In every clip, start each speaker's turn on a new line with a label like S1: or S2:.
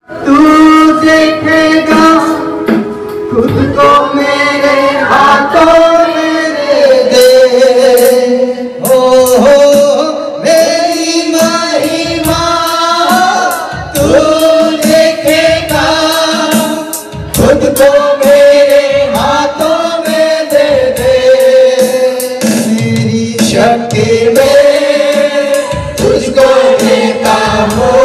S1: तू देखेगा खुद को मेरे हाथों मेरे दे, हो मेरी महिमा तू देखेगा खुद को मेरे हाथों में दे दे। मेरी शक्ति में तुझको देता हूँ,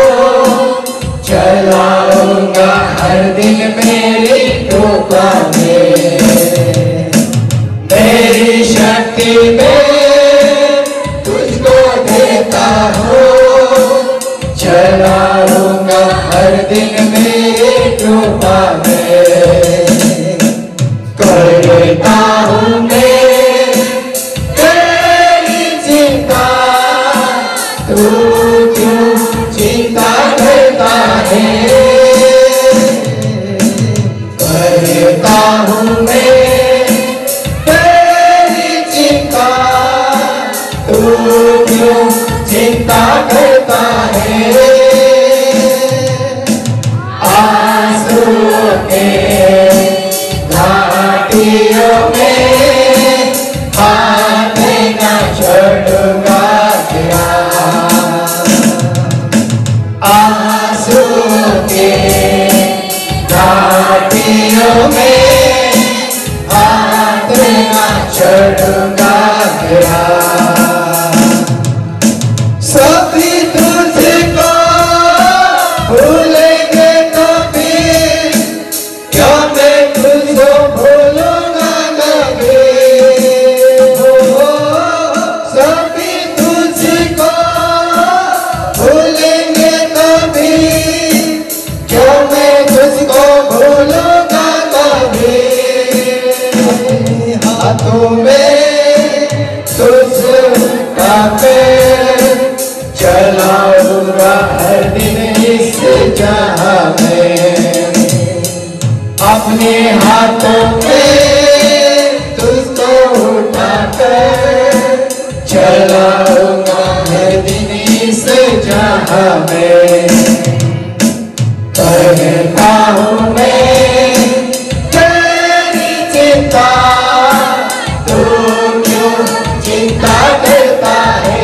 S1: चलाऊंगा हर दिन मेरी कृपा में। मेरी शक्ति में तुझको देता हूँ, चलाऊंगा हर दिन मेरी कृपा में। करता हूँ मैं तेरी चिंता, तू क्यों चिंता करता है। करता हूँ मैं तेरी चिंता, तू क्यों चिंता करता है। आंसुओं के घाटियों में हाथ न छोड़ूंगा तेरा। आंसुओं के घाटियों में हाथ न छोड़ूंगा तेरा। सभी तुझको भूलेंगे तो फिर क्या मैं तुझको भूलूंगा नहीं। सभी तुझको भूलेंगे तो फिर क्या मैं तुझको भूलूंगा नहीं। हाथों में तुझका पैर चलाऊंगा हर दिन इस जहां में। अपने हाथों में तुझको उठाकर चलाऊंगा हर दिन इस जहां में। करता हूँ मैं तेरी चिंता, तू क्यों चिंता करता है।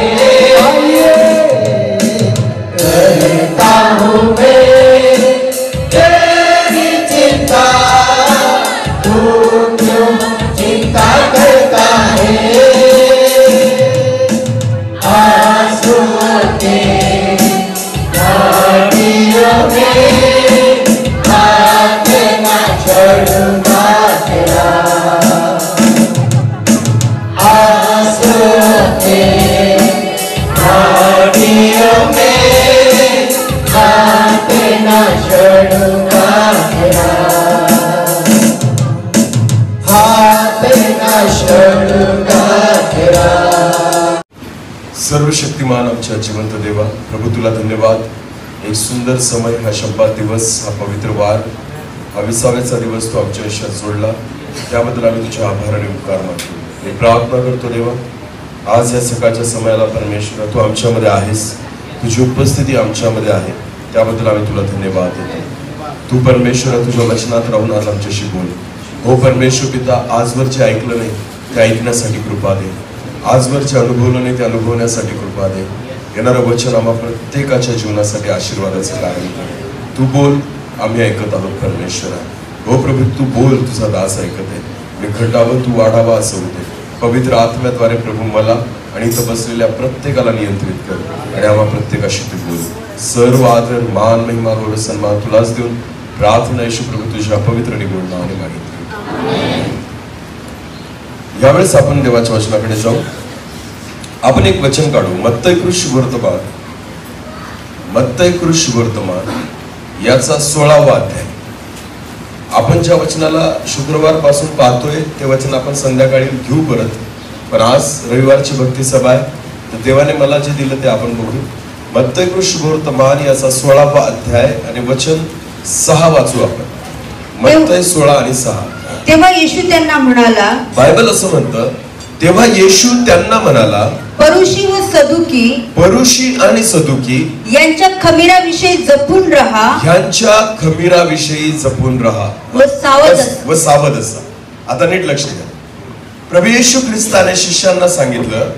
S1: करता हूँ मैं तेरी चिंता, तू क्यों चिंता करता है। आंसुओं के घाटियों में हाथ न छोड़ूंगा तेरा। आंसुओं के घाटियों में हाथ न छोड़ूंगा तेरा। हाथ न छोड़ूंगा तेरा।
S2: सर्वशक्तिमान आमच्या जिवंत देवा, प्रभू तुला धन्यवाद। एक सुंदर समय, हा शब्दात दिवस, हा पवित्र वार, हा 20वाचा दिवस तू आमच्या आयुष्यात जोडला, त्याबद्दल आम्ही तुझ्या आभाराने उपकार मानतो। मी प्रार्थना करतो देवा, आज या सकाळच्या समयाला परमेश्वर तू आमच्यामध्ये आहेस, तुझी उपस्थिती आमच्यामध्ये आहे, त्याबद्दल आम्ही तुला धन्यवाद देतो। तू परमेश्वर तुझ्या वचनात राहून आज आमच्याशी बोल। हो परमेश्वर पिता, आजवर जे ऐकलं नाही ते ऐकण्यासाठी कृपा दे, आजवर जे अनुभवलं नाही ते अनुभवण्यासाठी कृपा दे। येणारं वचन आम्हा प्रत्येकाच्या जीवनासाठी आशीर्वादाचं कारण कर। तू बोल, आम्ही ऐकत आहोत परमेश्वरा। हो प्रभू, तू बोल, तुझा दास ऐकत आहे। मी घटावं, तू वाढावा असं होते। पवित्र आत्म्याद्वारे प्रभू मला आणि इथं बसलेल्या प्रत्येकाला नियंत्रित कर आणि आम्हा प्रत्येकाशी तू बोल। सर्व आदर, मान, महिमा, गौरव, सन्मान तुलाच देऊन प्रार्थना येशू प्रभू तुझ्या पवित्र निगुण नावाने मागितली। यावेळेस आपण देवाच्या वचनाकडे जाऊ। आपण एक वचन काढू, मत्तई कृष्णवर्तमान याचा 16वा अध्याय। आपण ज्या वचनाला शुक्रवार पासून पाहतोय ते वचन आपण संध्याकाळी घेऊ परत, पण आज रविवारची भक्ती सभा आहे, तर देवाने मला जे दिलं ते आपण बघू। मत्तई कृष्णवर्तमान याचा 16वा अध्याय आणि वचन 6 वाचू आपण। मत्तई 16 आणि 6।
S3: तेव्हा येशू त्यांना म्हणाला,
S2: बायबल असं म्हणतं, तेव्हा येशू त्यांना म्हणाला,
S3: परुषी व सदुकी
S2: परुषी आणि सदुकी
S3: यांच्या खमीराविषयी जपून राहा,
S2: ह्यांच्या खमीराविषयी जपून राहा
S3: व
S2: सावध असा. आता नीट लक्ष द्या. प्रभू येशू ख्रिस्ताने शिष्यांना सांगितलं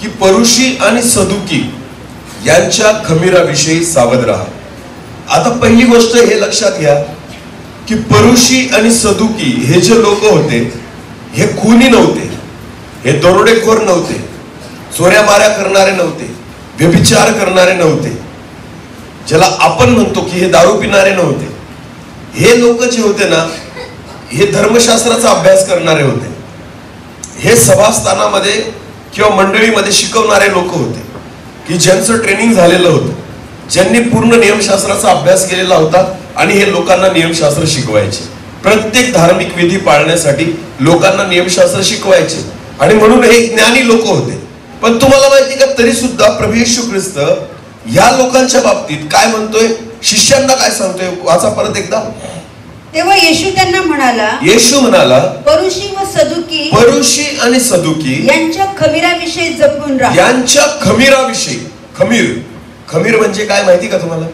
S2: की परुषी आणि सदुकी यांच्या खमीराविषयी सावध राहा. आता पहिली गोष्ट हे लक्षात घ्या की परुषी आणि सदुकी हे जे लोक होते हे खुनी नव्हते, हे दरोडेखोर नव्हते, चोऱ्या माऱ्या करणारे नव्हते, व्यभिचार करणारे नव्हते, ज्याला आपण म्हणतो की हे दारू पिणारे नव्हते. हे लोक जे होते ना हे धर्मशास्त्राचा अभ्यास करणारे होते, हे सभास्थानामध्ये किंवा मंडळीमध्ये शिकवणारे लोक होते की ज्यांचं ट्रेनिंग झालेलं होतं, ज्यांनी पूर्ण नियमशास्त्राचा अभ्यास केलेला होता आणि हे लोकांना नियमशास्त्र शिकवायचे. प्रत्येक धार्मिक विधी पाळण्यासाठी लोकांना नियमशास्त्र शिकवायचे आणि म्हणून हे ज्ञानी लोक होते. पण तुम्हाला माहिती का तरी सुद्धा प्रभू येशू ख्रिस्त या लोकांच्या बाबतीत काय म्हणतोय, शिष्यांना काय सांगतोय, वाचा परत एकदा.
S3: तेव्हा येशू त्यांना म्हणाला,
S2: येशू म्हणाला
S3: परुषी व सदुकी
S2: परुषी आणि सदुकी
S3: यांच्या खमीराविषयी जपून राहा.
S2: यांच्या खमीराविषयी. खमीर खमीर म्हणजे काय माहिती का तुम्हाला?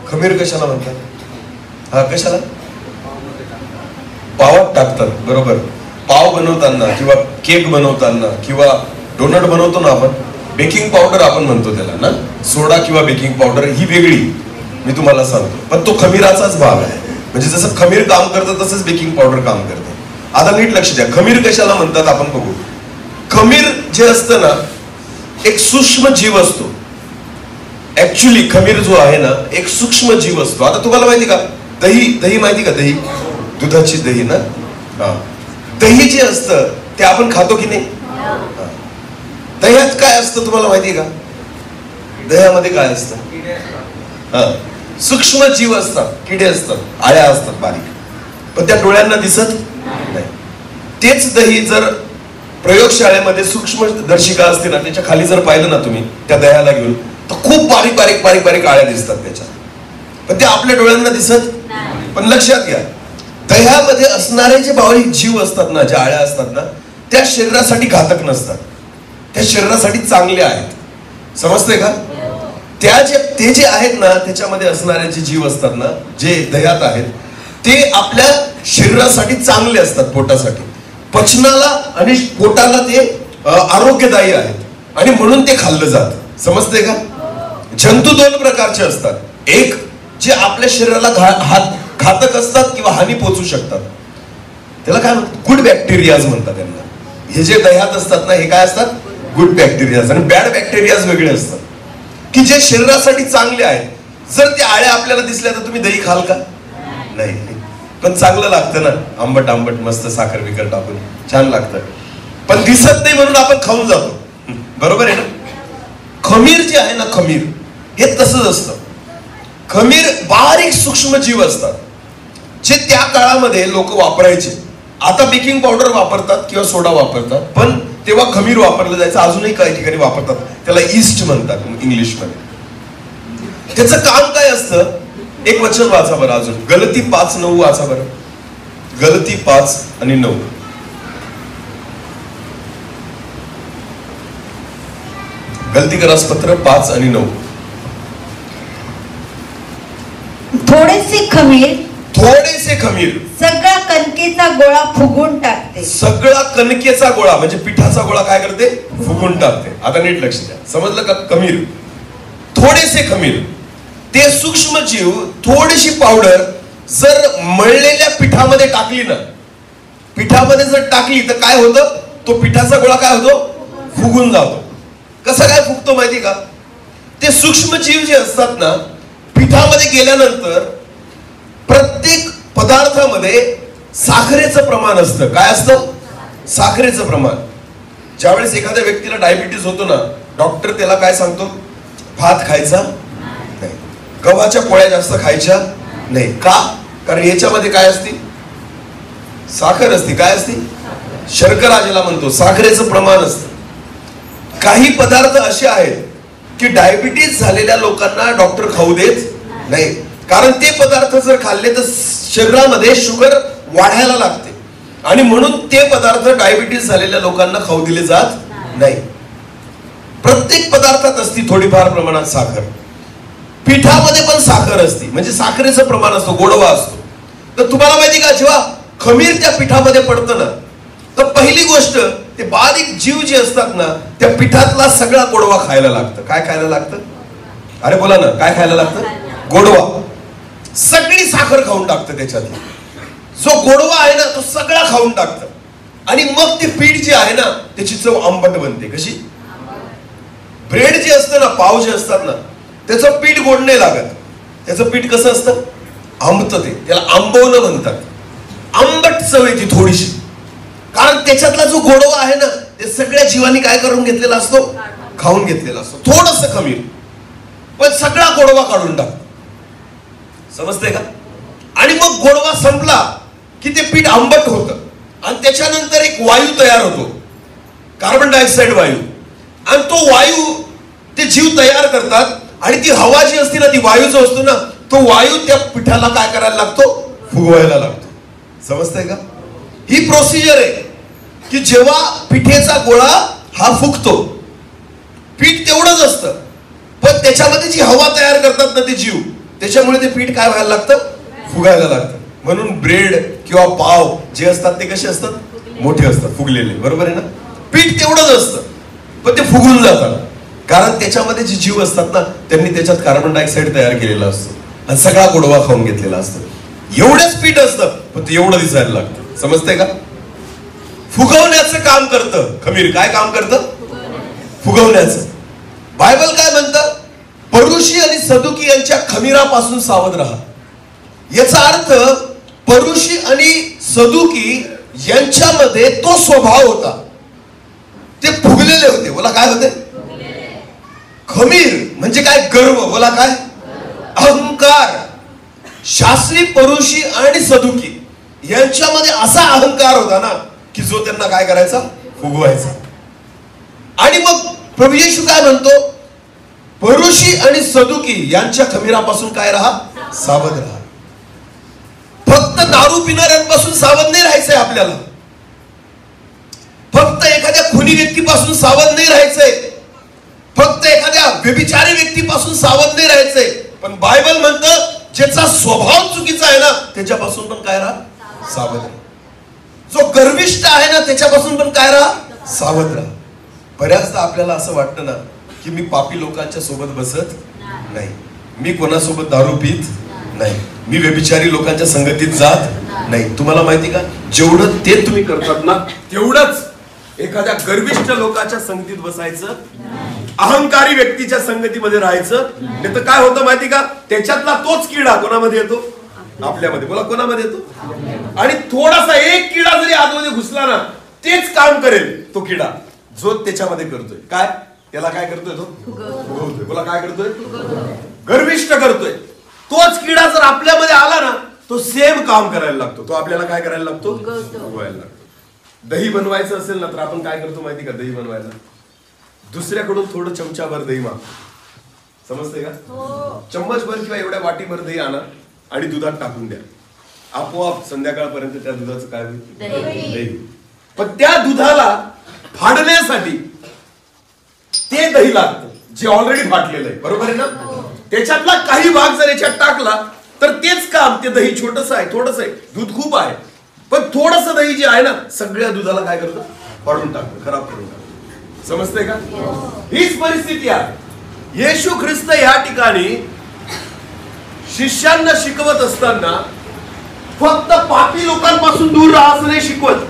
S2: खमीर कशाला म्हणतात? हा कशाला? पावात टाकतात, बरोबर. पाव बनवताना किंवा केक बनवताना किंवा डोनट बनवतो ना आपण, बेकिंग पावडर आपण म्हणतो त्याला ना. सोडा किंवा बेकिंग पावडर ही वेगळी मी तुम्हाला सांगतो, पण तो खमीराचाच भाग आहे. म्हणजे जसं खमीर काम करतं तसंच बेकिंग पावडर काम करते. आता नीट लक्ष द्या, खमीर कशाला म्हणतात आपण बघू. खमीर जे असतं ना एक सूक्ष्म जीव असतो. ऍक्च्युली खमीर जो आहे ना एक सूक्ष्म जीव असतो. आता तुम्हाला माहिती का दही, दही माहिती का? दही, दुधाची दही ना. हा, दही जे असतं ते आपण खातो की नाही? दह्यात काय असतं तुम्हाला माहिती का? दह्यामध्ये काय असतं? हा, सूक्ष्म जीव असतात, किडे असतात, आळ्या असतात बारीक, पण त्या डोळ्यांना दिसत नाही. तेच दही जर प्रयोगशाळेमध्ये सूक्ष्म दर्शिका असते ना त्याच्या खाली जर पाहिलं ना तुम्ही त्या दह्याला घेऊन, तर खूप बारीक बारीक बारीक बारीक आळ्या दिसतात त्याच्यात, पण ते आपल्या डोळ्यांना दिसत. पण लक्षात घ्या, दह्यामध्ये असणारे जे बारीक जीव असतात ना, ज्या आळ्या असतात ना, त्या शरीरासाठी घातक नसतात, त्या शरीरासाठी चांगले आहेत. समजतंय का? ते जे आहेत ना त्याच्यामध्ये असणारे जे जीव असतात ना, जे दह्यात आहेत, ते आपल्या शरीरासाठी चांगले असतात, पोटासाठी, पचनाला आणि पोटाला ते आरोग्यदायी आहेत आणि म्हणून ते खाल्लं जातं. समजतंय का? जंतू दोन प्रकारचे असतात. एक जे आपल्या शरीराला घातक असतात किंवा हानी पोचू शकतात, त्याला काय म्हणतात? गुड बॅक्टेरियाज म्हणतात त्यांना. हे जे दह्यात असतात ना हे काय असतात? Good bacterias. आणि बॅड बॅक्टेरियाज वेगळे असतात की जे शरीरासाठी चांगले आहेत. जर त्या आळ्या आपल्याला दिसल्या तर तुम्ही दही खाल का? नाही. पण चांगलं लागतं ना, आंबट आंबट मस्त साखर बिकर टाकून छान लागतं, पण दिसत नाही म्हणून आपण खाऊन जातो. बरोबर आहे ना? खमीर जे आहे ना, खमीर हे तसंच असतं. खमीर बारीक सूक्ष्म जीव असतात जे त्या काळामध्ये लोक वापरायचे. आता बेकिंग पावडर वापरतात किंवा सोडा वापरतात, पण तेव्हा खमीर वापरलं जायचं. अजूनही काही ठिकाणी वापरतात, त्याला ईस्ट म्हणतात इंग्लिशमध्ये. त्याचं काम काय असतं? एक वचन वाचा बरं अजून, गलती 5:9 वाचा बरं. गलती 5 आणि 9. गलती करासपत्र 5 आणि 9.
S3: थोडेसे खमीर
S2: थोडेसे खमीर
S3: सगळा कणकेचा गोळा फुगून टाकते.
S2: सगळा कणकेचा गोळा म्हणजे पिठाचा गोळा काय करते? फुगून टाकते. आता नीट लक्ष द्या, समजलं का? खमीर, थोडेसे खमीर, ते सूक्ष्म जीव, थोडीशी पावडर जर मळलेल्या पिठामध्ये टाकली ना, पिठामध्ये जर टाकली तर काय होतं? तो पिठाचा गोळा काय होतो? फुगून जातो. कसं काय फुगतो माहिती का? ते सूक्ष्म जीव जे असतात ना पिठामध्ये गेल्यानंतर प्रत्येक पदार्थामध्ये साखरेचं प्रमाण असतं. काय असतं? साखरेचं प्रमाण. ज्यावेळेस एखाद्या व्यक्तीला डायबिटीस होतो ना, डॉक्टर त्याला काय सांगतो? भात खायचा नाही, गव्हाच्या पोळ्या जास्त खायच्या नाही. का? कारण याच्यामध्ये काय असते? साखर असते. काय असते? शर्करा ज्याला म्हणतो, साखरेचं प्रमाण असतं. काही पदार्थ असे आहेत की डायबिटीस झालेल्या लोकांना डॉक्टर खाऊ देत नाही, कारण ते पदार्थ जर खाल्ले तर शरीरामध्ये शुगर वाढायला लागते आणि म्हणून ते पदार्थ डायबिटीस झालेल्या लोकांना खाऊ दिले जात नाही. प्रत्येक पदार्थात असती थोडीफार प्रमाणात साखर. पिठामध्ये पण साखर असते, म्हणजे साखरेचं प्रमाण असतो, गोडवा असतो. तर तुम्हाला माहिती का, जेव्हा खमीर त्या पिठामध्ये पडतं ना, तर पहिली गोष्ट ते बारीक जीव जे असतात ना, त्या पिठातला सगळा गोडवा खायला लागतं. काय खायला लागतं? अरे बोला ना, काय खायला लागतं? गोडवा. सगळी साखर खाऊन टाकतं त्याच्यातली. जो गोडवा आहे ना तो सगळा खाऊन टाकतं. आणि मग ते पीठ जे आहे ना त्याची चव आंबट बनते. कशी? ब्रेड जे असतं ना, पाव जे असतात ना, त्याचं पीठ गोड नाही लागत. त्याचं पीठ कसं असतं? आंबतं. ते त्याला आंबवणं म्हणतात. आंबट चव येते थोडीशी, कारण त्याच्यातला जो गोडवा आहे ना ते सगळ्या जीवांनी काय करून घेतलेला असतो? खाऊन घेतलेला असतो. थोडंसं खमीर पण सगळा गोडवा काढून टाकतो. समजतंय का? आणि मग गोडवा संपला की ते पीठ आंबट होतं आणि त्याच्यानंतर एक वायू तयार होतो, कार्बन डायऑक्साईड वायू. आणि तो वायू ते जीव तयार करतात आणि ती हवा जी असते ना, ती वायू जो असतो ना, तो वायू त्या पिठाला काय करायला लागतो? फुगवायला लागतो. समजतंय का? ही प्रोसिजर आहे की जेव्हा पिठेचा गोळा हा फुगतो, पीठ तेवढंच असतं पण त्याच्यामध्ये जी हवा तयार करतात ना ते जीव, त्याच्यामुळे ते पीठ काय व्हायला लागतं? फुगायला लागतं. म्हणून ब्रेड किंवा पाव जे असतात ते कसे असतात? मोठे असतात, फुगलेले. बरोबर आहे ना? पीठ तेवढंच असतं पण ते फुगून जातात, कारण त्याच्यामध्ये जे जीव असतात ना त्यांनी त्याच्यात कार्बन डायऑक्साईड तयार केलेला असतो आणि सगळा गोडवा खाऊन घेतलेला असतो. एवढंच पीठ असतं पण ते एवढं दिसायला लागतं. समजतंय का? फुगवण्याचं काम करतं खमीर. काय काम करतं? फुगवण्याचं. बायबल काय म्हणतं? परुषी आणि सदुकी यांच्या खमीरापासून सावध राहा. याचा अर्थ परुषी आणि सदुकी यांच्यामध्ये तो स्वभाव होता, ते फुगलेले होते. बोला काय होते? खमीर म्हणजे काय? गर्व. बोला काय? अहंकार. शास्त्री परुषी आणि सदुकी यांच्यामध्ये असा अहंकार होता ना की जो त्यांना काय करायचा? फुगवायचा. आणि मग प्रभू येशू काय म्हणतो? परुषी आणि सदुकी यांच्या खमीरापासून काय राहा? सावध राहा. फक्त दारू पिणाऱ्यांपासून सावध नाही राहायचंय आपल्याला. फक्त एखाद्या खुनी व्यक्तीपासून सावध नाही राहायचंय. फक्त एखाद्या व्यभिचारी व्यक्तीपासून सावध नाही राहायचंय. पण बायबल म्हणतं ज्याचा स्वभाव चुकीचा आहे ना त्याच्यापासून पण काय राहा? सावध राहा. जो गर्विष्ठ आहे ना त्याच्यापासून पण काय राहा? सावध राहा. बऱ्याचदा आपल्याला असं वाटतं ना की मी पापी लोकांच्या सोबत बसत नाही, मी कोणासोबत दारू पित नाही, मी व्यभिचारी लोकांच्या संगतीत जात नाही. तुम्हाला माहिती का, जेवढं ते तुम्ही करतात ना तेवढंच एखाद्या गर्विष्ठ लोकांच्या संगतीत बसायचं, अहंकारी व्यक्तीच्या संगतीमध्ये राहायचं. नाही तर काय होतं माहिती का, त्याच्यातला तोच किडा कोणामध्ये येतो? आपल्यामध्ये. बोला कोणामध्ये येतो? आणि थोडासा एक किडा जरी आतमध्ये घुसला ना तेच काम करेल तो किडा जो त्याच्यामध्ये करतोय. काय त्याला काय करतोय? तो फुगवतोय. बोला काय करतोय? गर्विष्ठ करतोय. तोच किडा जर आपल्यामध्ये आला ना तो सेम काम करायला लागतो. तो आपल्याला काय करायला लागतो? फुगवायला लागतो. दही बनवायचं असेल ना तर आपण काय करतो माहिती का? दही बनवायला दुसऱ्याकडून थोडं चमचाभर दही माग. समजतंय का? चम्मचभर किंवा एवढ्या वाटीभर दही आणा आणि दुधात टाकून द्या. आपोआप संध्याकाळपर्यंत त्या दुधाचं काय होईल? दही. पण त्या दुधाला फाडण्यासाठी ते दही लागतं जे ऑलरेडी फाटलेलं आहे. बरोबर आहे ना? त्याच्यातला काही भाग जर याच्यात टाकला तर तेच काम. ते दही छोटस आहे, थोडस आहे, दूध खूप आहे, पण थोडस दही जे आहे ना सगळ्या दुधाला काय करतं? फाडून टाकतं, खराब करून टाकतं. समजतंय का? हीच परिस्थिती आहे. येशू ख्रिस्त या ठिकाणी शिष्यांना शिकवत असताना फक्त पापी लोकांपासून दूर राहा असं नाही शिकवत.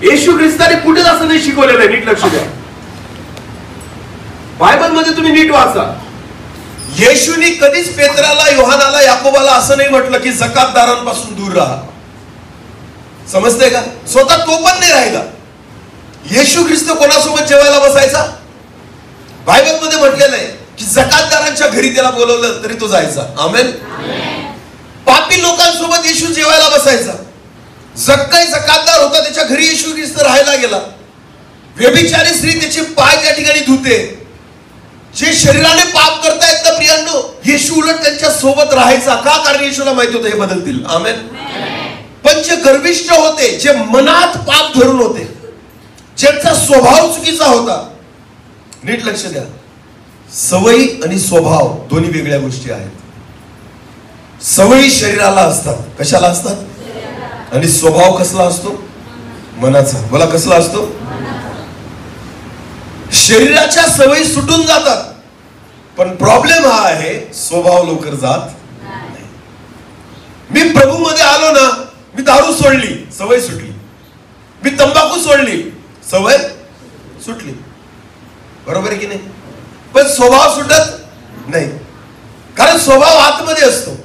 S2: येशू ख्रिस्ताने कुठेच असं नाही शिकवलेलं आहे. नीट लक्ष द्या. बायबल मध्ये तुम्ही नीट वाचा. येशूनी कधीच पेत्राला, योहानाला, याकोबाला असं नाही म्हटलं की जकातदारांपासून दूर राहा. समजतंय का? स्वतः तो पण नाही राहिला. येशू ख्रिस्त कोणासोबत जेवायला बसायचा? बायबल मध्ये म्हटलेलं आहे की जकातदारांच्या घरी त्याला बोलवलं तरी तो जायचा. आमेन. पापी लोकांसोबत येशू जेवायला बसायचा. जक्काई जकातदार होता, त्याच्या घरी येशू ख्रिस्त राहायला गेला. व्यभिचारी स्त्री त्याचे पाय त्या ठिकाणी धुते. जे शरीराने पाप करतायत ना प्रियांनो, येशू उलट त्यांच्या सोबत राहायचा. का? कारण येशूला माहिती होतं हे बदलतील. आमेन. पण जे गर्विष्ठ होते, जे मनात पाप धरून होते, ज्यांचा स्वभाव चुकीचा होता, नीट लक्ष द्या. सवयी आणि स्वभाव दोन्ही वेगळ्या गोष्टी आहेत. सवयी शरीराला असतात. कशाला असतात? आणि स्वभाव कसला असतो? मनाचा. बोला, कसला असतो? शरीराच्या सवयी सुटून जातात, पण प्रॉब्लेम हा आहे स्वभाव लवकर जात नाही. मी प्रभू मध्ये आलो ना, मी दारू सोडली, सवय सुटली. मी तंबाखू सोडली, सवय सुटली. बरोबर आहे की नाही? पण स्वभाव सुटत नाही, कारण स्वभाव आतमध्ये असतो.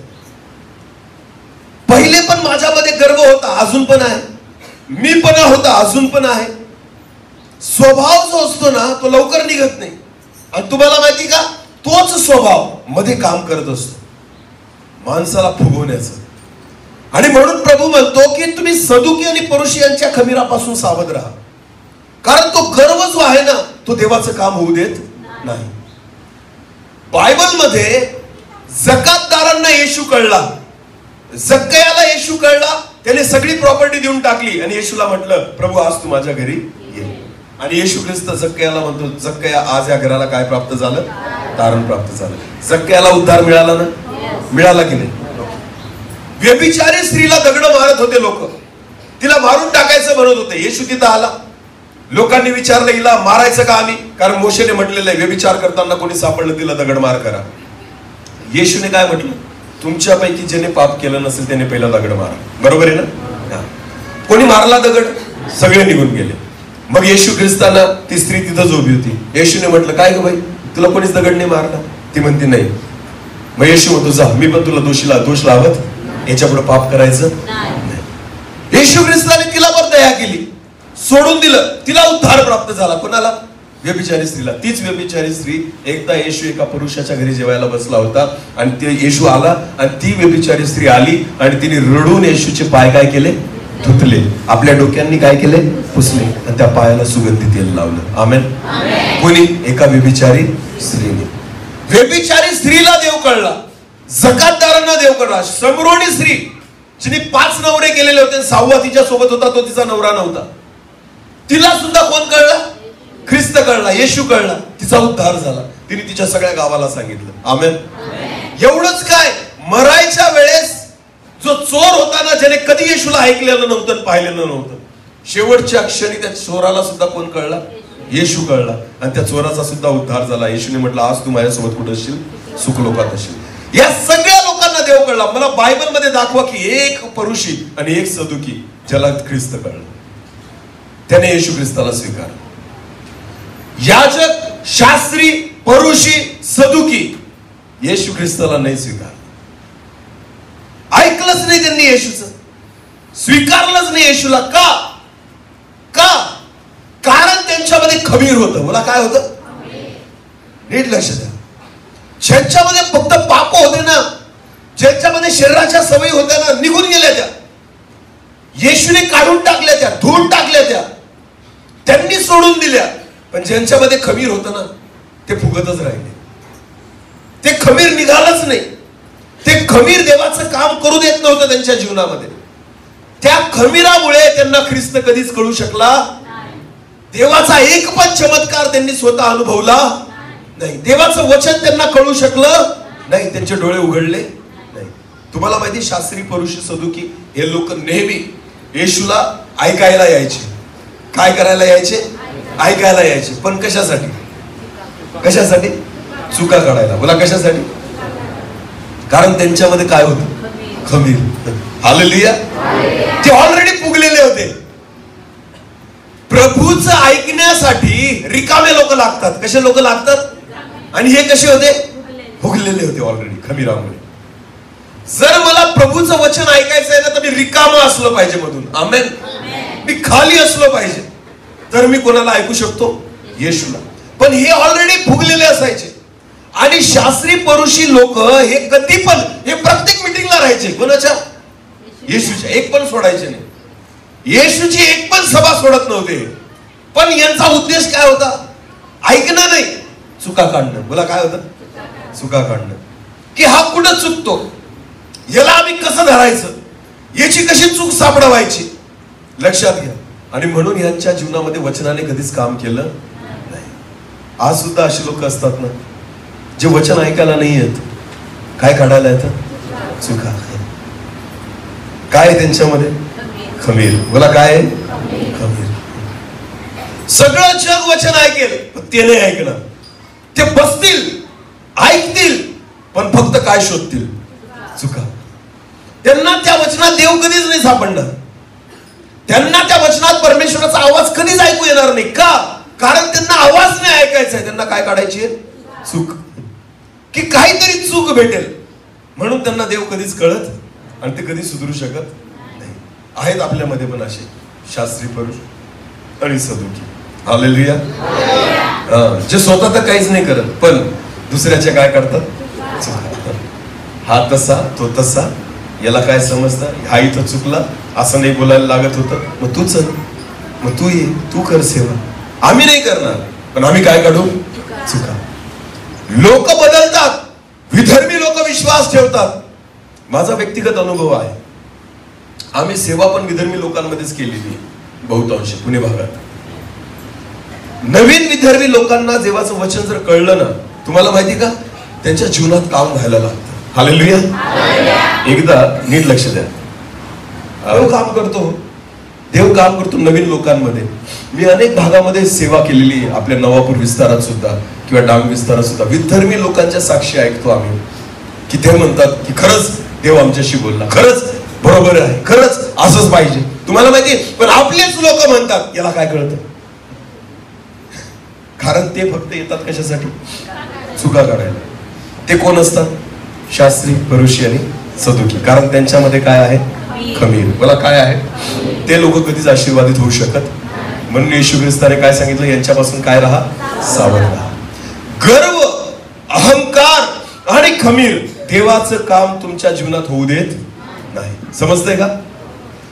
S2: पहिले पण माझ्यामध्ये गर्व होता, अजून पण आहे. मीपणा होता, अजून पण आहे. स्वभाव जो असतो ना, तो लवकर निघत नाही. आणि तुम्हाला माहिती का, तोच स्वभाव मध्ये काम करत असतो माणसाला फुगवण्याचं. आणि म्हणून प्रभू म्हणतो की तुम्ही सदुकी आणि परुषी यांच्या खमीरापासून सावध राहा, कारण तो गर्व जो आहे ना, तो देवाचं काम होऊ देत नाही. बायबल मध्ये जकातदारांना येशू कळला, जक्कयाला येशू कळला. त्याने सगळी प्रॉपर्टी देऊन टाकली आणि येशूला म्हटलं, प्रभू आज तू माझ्या घरी ये. आणि येशू ख्रिस्त जक्कयाला म्हणतो, जक्कया आज या घराला काय प्राप्त झालं? तारण प्राप्त झालं. जक्कयाला उद्धार मिळाला ना? मिळाला की नाही? व्यभिचारी स्त्रीला दगड मारत होते लोक, तिला मारून टाकायचं म्हणत होते. येशू तिथं आला. लोकांनी विचारलं, हिला मारायचं का आम्ही? कारण मोशेने म्हटलेलं आहे, व्यभिचार करताना कोणी सापडलं तिला दगड मार करा. येशूने काय म्हटलं? तुमच्यापैकी ज्याने पाप केलं नसेल त्याने पहिला दगड मारा. बरोबर आहे ना? कोणी मारला दगड? सगळे निघून गेले. मग येशू ख्रिस्तांना ती स्त्री तिथंच उभी होती. येशूने म्हटलं, काय ग बाई, तुला कोणीच दगड नाही मारला? ती म्हणते नाही. मग येशू म्हणतो, जा, मी पण तुला दोष लावत याच्या पुढे पाप करायचं नाही. येशू ख्रिस्ताने तिला पण दया केली, सोडून दिलं. तिला उद्धार प्राप्त झाला. कोणाला? व्यभिचारी स्त्रीला. तीच व्यभिचारी स्त्री एकदा येशू एका पुरुषाच्या घरी जेवायला बसला होता आणि ते येशू आला आणि ती व्यभिचारी स्त्री आली आणि तिने रडून येशूचे पाय काय केले? धुतले. आपल्या डोक्यांनी काय केले? पुसले आणि त्या पायाला सुगंधी तेल लावलं. आमेन. कोणी? एका व्यभिचारी स्त्रीने. व्यभिचारी स्त्रीला देव कळला, जकातदारांना देव कळला. समरोणी स्त्री जिने 5 नवरे केलेले होते, 6वा तिच्या सोबत होता, तो तिचा नवरा नव्हता. तिला सुद्धा कोण कळला? ख्रिस्त कळला, येशू कळला. तिचा उद्धार झाला. तिने तिच्या सगळ्या गावाला सांगितलं. आमेन. एवढंच काय, मरायच्या वेळेस जो चोर होता ना, ज्याने कधी येशूला ऐकलेलं नव्हतं, पाहिलेलं नव्हतं, शेवटच्या क्षणी त्या चोराला सुद्धा कोण कळला? येशू कळला. आणि त्या चोराचा सुद्धा उद्धार झाला. येशूने म्हटलं, आज तू माझ्यासोबत कुठं असशील? सुखलोकात असशील. या सगळ्या लोकांना देव कळला. मला बायबल मध्ये दाखवा की एक परुषी आणि एक सदुकी ज्याला ख्रिस्त कळला, त्याने येशू ख्रिस्ताला स्वीकार. याजक, शास्त्री, परुषी, सदुकी येशू ख्रिस्ताला नाही स्वीकार. ऐकलंच नाही त्यांनी येशूचं, स्वीकारलंच नाही येशूला. का? कारण त्यांच्यामध्ये खमीर होतं. मला काय होतं? नीट लक्ष द्या. ज्यांच्यामध्ये फक्त पाप होते ना, ज्यांच्यामध्ये शरीराच्या सवयी होत्या ना, निघून गेल्या त्या. येशूने काढून टाकल्या त्या, धुवून टाकल्या त्या, त्यांनी सोडून दिल्या. पण ज्यांच्यामध्ये खमीर होतं ना, ते फुगतच राहिले. ते खमीर निघालंच नाही. ते खमीर देवाचं काम करू देत नव्हतं त्यांच्या जीवनामध्ये. त्या खमीरामुळे त्यांना ख्रिस्त कधीच कळू शकला. देवाचा एक पण चमत्कार त्यांनी स्वतः अनुभवला नाही. देवाचं वचन त्यांना कळू शकलं नाही. त्यांचे डोळे उघडले नाही. तुम्हाला माहिती, शास्त्री, परुषी, सदुकी हे लोक नेहमी येशूला ऐकायला यायचे. काय करायला यायचे? ऐकायला यायचे. पण कशासाठी? कशासाठी? चुका काढायला. बोला, कशासाठी? कारण त्यांच्यामध्ये काय होतं? खमीर. हालेलुया. ते ऑलरेडी फुगलेले होते. प्रभूचं ऐकण्यासाठी रिकामे लोक लागतात. कसे लोक लागतात? आणि हे कसे होते? फुगलेले होते ऑलरेडी खमीरामुळे. जर मला प्रभूचं वचन ऐकायचं आहे ना, तर मी रिकामा असलो पाहिजे मधून. आमेन. मी खाली असलो पाहिजे, तर मी कोणाला ऐकू शकतो? येशूला. पण हे ऑलरेडी फुगलेले असायचे. आणि शास्त्री, परुषी लोक हे कधी पण, हे प्रत्येक मिटिंगला राहायचे. कोणाच्या? येशूच्या. एक पण सोडायचे नाही. येशूची एक पण सभा सोडत नव्हते. पण यांचा उद्देश काय होता? ऐकणं नाही, चुका काढणं. बोला, काय होतं? चुका काढणं. की हा कुठं चुकतो, याला आम्ही कसं धरायचं, याची कशी चूक सापडवायची, लक्षात घ्या. आणि म्हणून यांच्या जीवनामध्ये वचनाने कधीच काम केलं नाही. आज सुद्धा अशी लोक असतात ना, जे वचन ऐकायला नाही येत, काय काढायला येतं? चुका. काय आहे त्यांच्यामध्ये? खमीर. बोला काय आहे? खमीर. सगळं जग वचन ऐकेल पण ते नाही ऐकणार. ते बसतील, ऐकतील, पण फक्त काय शोधतील? चुका. त्यांना त्या वचनात देव कधीच नाही सापडणार. त्यांना त्या वचनात परमेश्वराचा आवाज कधीच ऐकू येणार नाही. का? कारण त्यांना आवाज नाही ऐकायचा आहे. त्यांना काय काढायची आहे? चूक. की काहीतरी चूक भेटेल म्हणून त्यांना देव कधीच कळत आणि ते कधी सुधरू शकत नाही. आहेत आपल्यामध्ये पण असे शास्त्री पुरुष आणि सदुकी. हालेलुया. जे स्वतः तर काहीच नाही करत पण दुसऱ्याच्या काय करतात? हा तसा तो तसा, याला काय समजतं, हा इथं चुकला, असं नाही बोलायला लागत होतं, मग तू चल, मग तू ये, तू कर सेवा. आम्ही नाही करणार पण आम्ही काय काढू? चुका. लोक बदलतात, विधर्मी लोक विश्वास ठेवतात. माझा व्यक्तिगत अनुभव आहे. आम्ही सेवा पण विधर्मी लोकांमध्येच केलेली बहुतांश पुणे भागात. नवीन विधर्मी लोकांना देवाचं वचन जर कळलं ना, तुम्हाला माहिती का, त्यांच्या जीवनात काम व्हायला लागतं. हालेलुया. एकदा नीट लक्ष द्या. देव काम करतो, देव काम करतो नवीन लोकांमध्ये. मी अनेक भागामध्ये सेवा केलेली आहे, आपल्या नवापूर विस्तारात सुद्धा किंवा डांग विस्तारात सुद्धा. विधर्मी लोकांच्या साक्षी ऐकतो आम्ही की ते म्हणतात की खरंच देव आमच्याशी बोलला, खरंच बरोबर आहे, खरंच असंच पाहिजे. तुम्हाला माहिती, पण आपलेच लोक म्हणतात याला काय कळतं. कारण ते फक्त येतात कशासाठी? चुका काढायला. ते कोण असतात? शास्त्री, फरीसी आणि सदुकी. कारण त्यांच्यामध्ये काय आहे? खमीर. मला काय आहे? ते लोक कधीच आशीर्वादित होऊ शकत. म्हणून येशू ख्रिस्ताने काय सांगितलं? यांच्यापासून काय राहा? सावध राहा. गर्व, अहंकार आणि खमीर देवाचं काम तुमच्या जीवनात होऊ देत नाही. समजतंय का?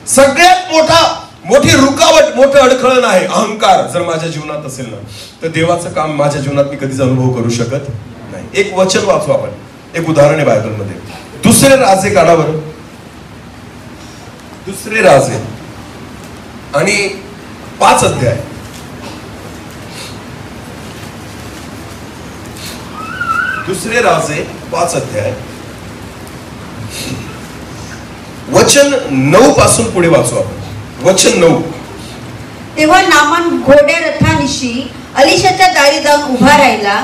S2: सगळ्यात मोठी रुकावट, मोठं अडखळण आहे अहंकार. जर माझ्या जीवनात असेल ना, तर देवाचं काम माझ्या जीवनात मी कधीच अनुभव करू शकत नाही. एक वचन वाचू आपण, एक उदाहरण आहे बायबलमध्ये. दुसरे राजे काढा बरं. दुसरे राजे आणि 5 अध्याय. दुसरे राजे 5 अध्याय वचन 9 पासून पुढे वाचू आपण. वचन 9.
S3: तेव्हा नामान घोड्या रथानिशी अलिशाच्या दारी जाऊन उभा राहिला.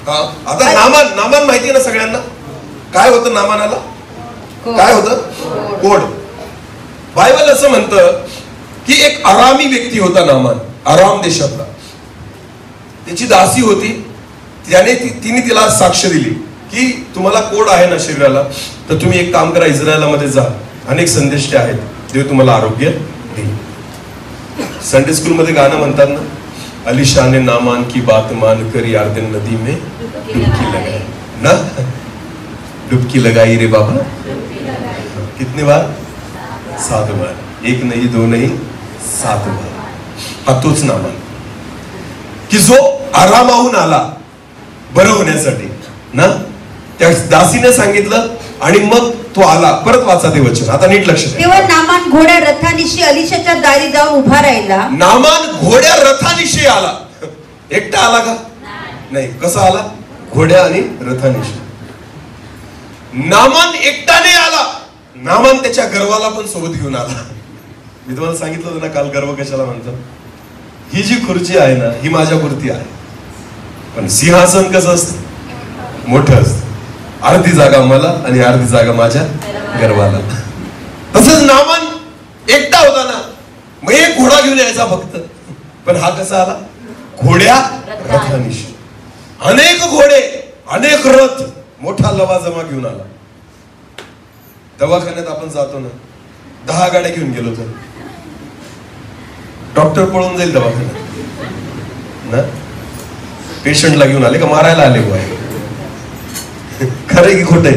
S2: आता नामान माहिती ना सगळ्यांना. काय होतं नामानाला? काय होतं? कोड. बायबल असं म्हणतं की एक आरामी व्यक्ती होता नामान, आराम देशातला. त्याची दासी होती. तिने तिला साक्ष दिली की तुम्हाला कोड आहे ना शरीराला, तर तुम्ही एक काम करा, इस्रायलमध्ये जा, अनेक संदेष्टे आहेत, देव तुम्हाला आरोग्य देईल. संडे स्कूल मध्ये गाणं म्हणतात ना, अलीशा ने नामान की बात मान कर यार्दन नदी में डुबकी लगाई ना. डुबकी लगाई रे बाबा. कितने बार? 7 बार. 1 नहीं 2 नहीं 7 बार. हा तोच नामान की जो आरामाहून आला बरं होण्यासाठी ना. त्या दासीने सांगितलं आणि मग तो आला. परत वाचा ते वचन, आता नीट लक्ष द्या.
S3: तेव्हा नामान घोड्या रथानिशी अलिशाच्या दारी जाऊन उभा राहिला.
S2: नामान घोड्या रथानिशी आला. एकटा आला का? नाही. कसा आला? घोड्या आणि रथानिशी. नामान एकटाने आला. नामान त्याच्या गर्वाला पण सोबत घेऊन आला. मी तुम्हाला सांगितलं होतं ना काल, गर्व कशाला म्हणतात. ही जी खुर्ची आहे ना, ही माझ्यापुरती आहे, पण सिंहासन कसं असतं? मोठं असतं. अर्धी जागा मला आणि अर्धी जागा माझ्या गर्वाला. तसंच नामान एकटा होता ना, मग एक घोडा घेऊन यायचा फक्त. पण हा कसा आला? घोड्या रथानिशी. अनेक घोडे, अनेक रथ, मोठा लवाजमा घेऊन आला. दवाखान्यात आपण जातो ना, 10 गाड्या घेऊन गेलो तर डॉक्टर पळून जाईल दवाखान्यात ना. पेशंटला घेऊन आले का मारायला आले बुवा. खरं की खोट आहे?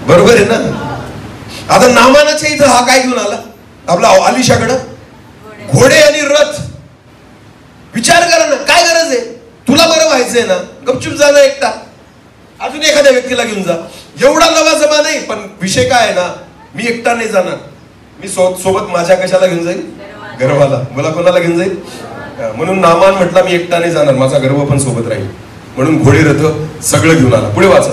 S2: बरोबर आहे ना. आता नामानाच्या इथं हा काय घेऊन आला? आपला अलिशाकडं घोडे आणि रथ. विचार करा ना, काय गरज आहे? तुला बरं व्हायचंय ना, गपचूप जा ना एकटा. अजून एखाद्या व्यक्तीला घेऊन जा. एवढा लवाजमा नाही, पण विषय काय आहे ना, मी एकटा नाही जाणार. मी सोबत माझ्या कशाला घेऊन जाईल? गर्वाला. मला कोणाला घेऊन जाईल? म्हणून नामान म्हटला मी एकटा नाही जाणार, माझा गर्व पण सोबत राहील, म्हणून घोडे रथ सगळं घेऊन आला. पुढे वाचा.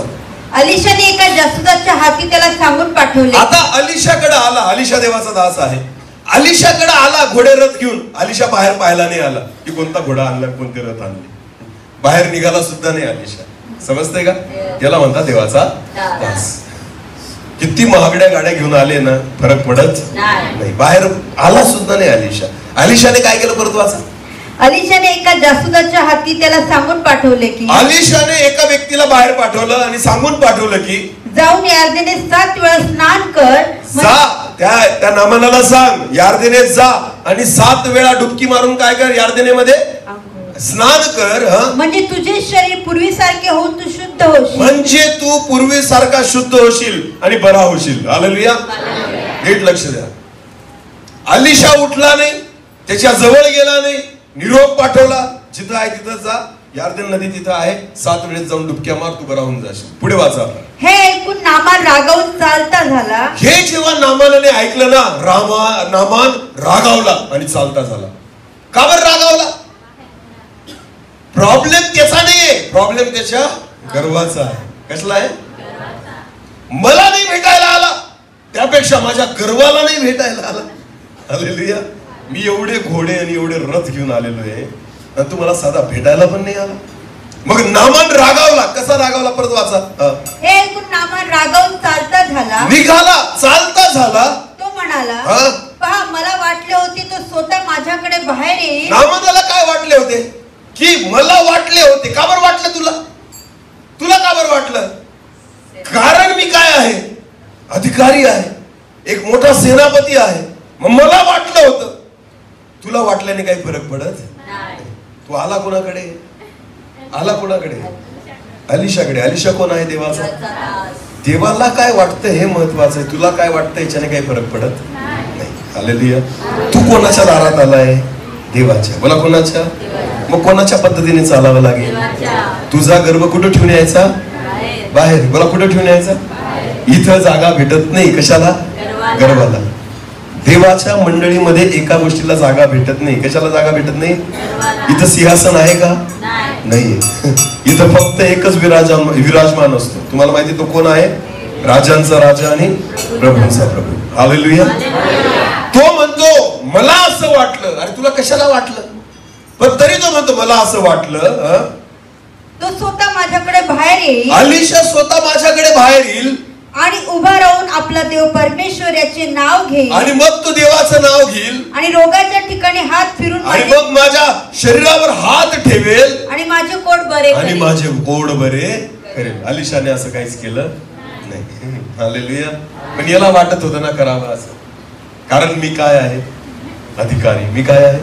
S3: अलिशाने एका जासूदाच्या हाती त्याला सांगून पाठवले.
S2: आता अलिशाकडे आला, अलिशा देवाचा दास आहे, अलिशाकडे आला घोडे रथ घेऊन. अलिशा बाहेर पाहायला नाही आला की कोणता घोडा आणला कोणते रथ आणले, बाहेर निघाला सुद्धा नाही अलिशा. समजतंय का? याला म्हणतात देवाचा दास. किती महागड्या गाड्या घेऊन आले ना, फरक पडत नाही, बाहेर आला सुद्धा नाही अलिशा. अलिशाने काय केलं परत वाचा.
S3: अलिशाने एका जासूदाच्या हाती त्याला सांगून पाठवले की,
S2: अलिशाने एका व्यक्तीला बाहेर पाठवलं आणि सांगून पाठवलं की
S3: जाऊन यार्देने 7 वेळा स्नान कर.
S2: जा, त्या नामानाला सांग यार्देने जा आणि 7 वेळा डुबकी मारून काय कर, यार्देनेमध्ये स्नान कर.
S3: म्हणजे तुझे शरीर पूर्वीसारखे होऊन तू शुद्ध होशील.
S2: म्हणजे तू पूर्वीसारखा शुद्ध होशील आणि बरा होशील. हालेलुया. नीट लक्ष द्या. अलिशा उठला नाही, त्याच्या जवळ गेला नाही, निरोप पाठवला, जिथं आहे तिथं जा, यार्देन नदी तिथं आहे, 7 वेळेस जाऊन डुबक्या मार, तू बरा होऊन जाशील. पुढे वाचा.
S3: हे ऐकून नामान रागावून चालता झाला.
S2: हे जेव्हा नामानाने ऐकलं ना, नामान रागावला आणि चालता झाला. का बरं रागावला? प्रॉब्लेम त्याचा नाहीये, प्रॉब्लेम त्याच्या गर्वाचा आहे. कसला आहे? मला नाही भेटायला आला, त्यापेक्षा माझ्या गर्वाला नाही भेटायला आला. हालेलुया. मी एवढे घोडे आणि एवढे रथ घेऊन आलेलो आहे आणि तुम्हाला साधा भेटायला पण नाही आला. मग नामान रागावला. कसा रागावला? परत वाचा.
S3: हे ऐकून नामान रागावून चालता झाला,
S2: निघाला, चालता झाला.
S3: तो म्हणाला, पहा मला वाटले होते तो स्वतः माझ्याकडे बाहेर येईल.
S2: नामानाला काय वाटले होते? की मला वाटले होते. का बरं वाटलं तुला? तुला का बरं वाटलं? कारण मी काय आहे? अधिकारी आहे, एक मोठा सेनापती आहे. मग मला वाटलं होतं. तुला वाटल्याने काही फरक पडत? तू आला कोणाकडे? आला कोणाकडे? अलिशाकडे. अलिशा कोण आहे? देवाचा. देवाला काय वाटतं हे महत्वाचं आहे. तुला काय वाटतं याच्याने काही फरक पडत नाही. हालेलुया. तू कोणाच्या दारात आलाय? देवाच्या. बोला कोणाच्या? मग कोणाच्या पद्धतीने चालावं लागेल? तुझा गर्व कुठं ठेवून यायचा? बाहेर. बोला कुठं ठेवून यायचा? इथं जागा भेटत नाही. कशाला? गर्वाला. देवाच्या मंडळीमध्ये एका गोष्टीला जागा भेटत नाही. कशाला जागा भेटत नाही? इथं सिंहासन आहे का? नाहीये. इथं फक्त एकच विराजमान असतो. तुम्हाला माहिती तो कोण आहे? राजांचा राजा आणि प्रभूंचा प्रभू. हालेलुया. तो म्हणतो मला असं वाटलं. अरे तुला कशाला वाटलं? पण तरी तो म्हणतो मला असं वाटलं.
S3: तो स्वतः माझ्याकडे बाहेर येईल.
S2: अलिशा स्वतः माझ्याकडे बाहेर येईल
S3: आणि उभा राहून आपला देव परमेश्वर याचे नाव घेईल.
S2: आणि मग तो देवाचं नाव घेईल
S3: आणि रोगाच्या ठिकाणी हात फिरून
S2: आणि मग माझ्या शरीरावर हात ठेवेल
S3: आणि माझे पोट बरे
S2: आणि
S3: करेल.
S2: माझे पोट बरे करेल. अलिशाने असं काहीच केलं नाही. हालेलुया. पण याला वाटत होतं ना करावं असं. कारण मी काय आहे? अधिकारी. मी काय आहे?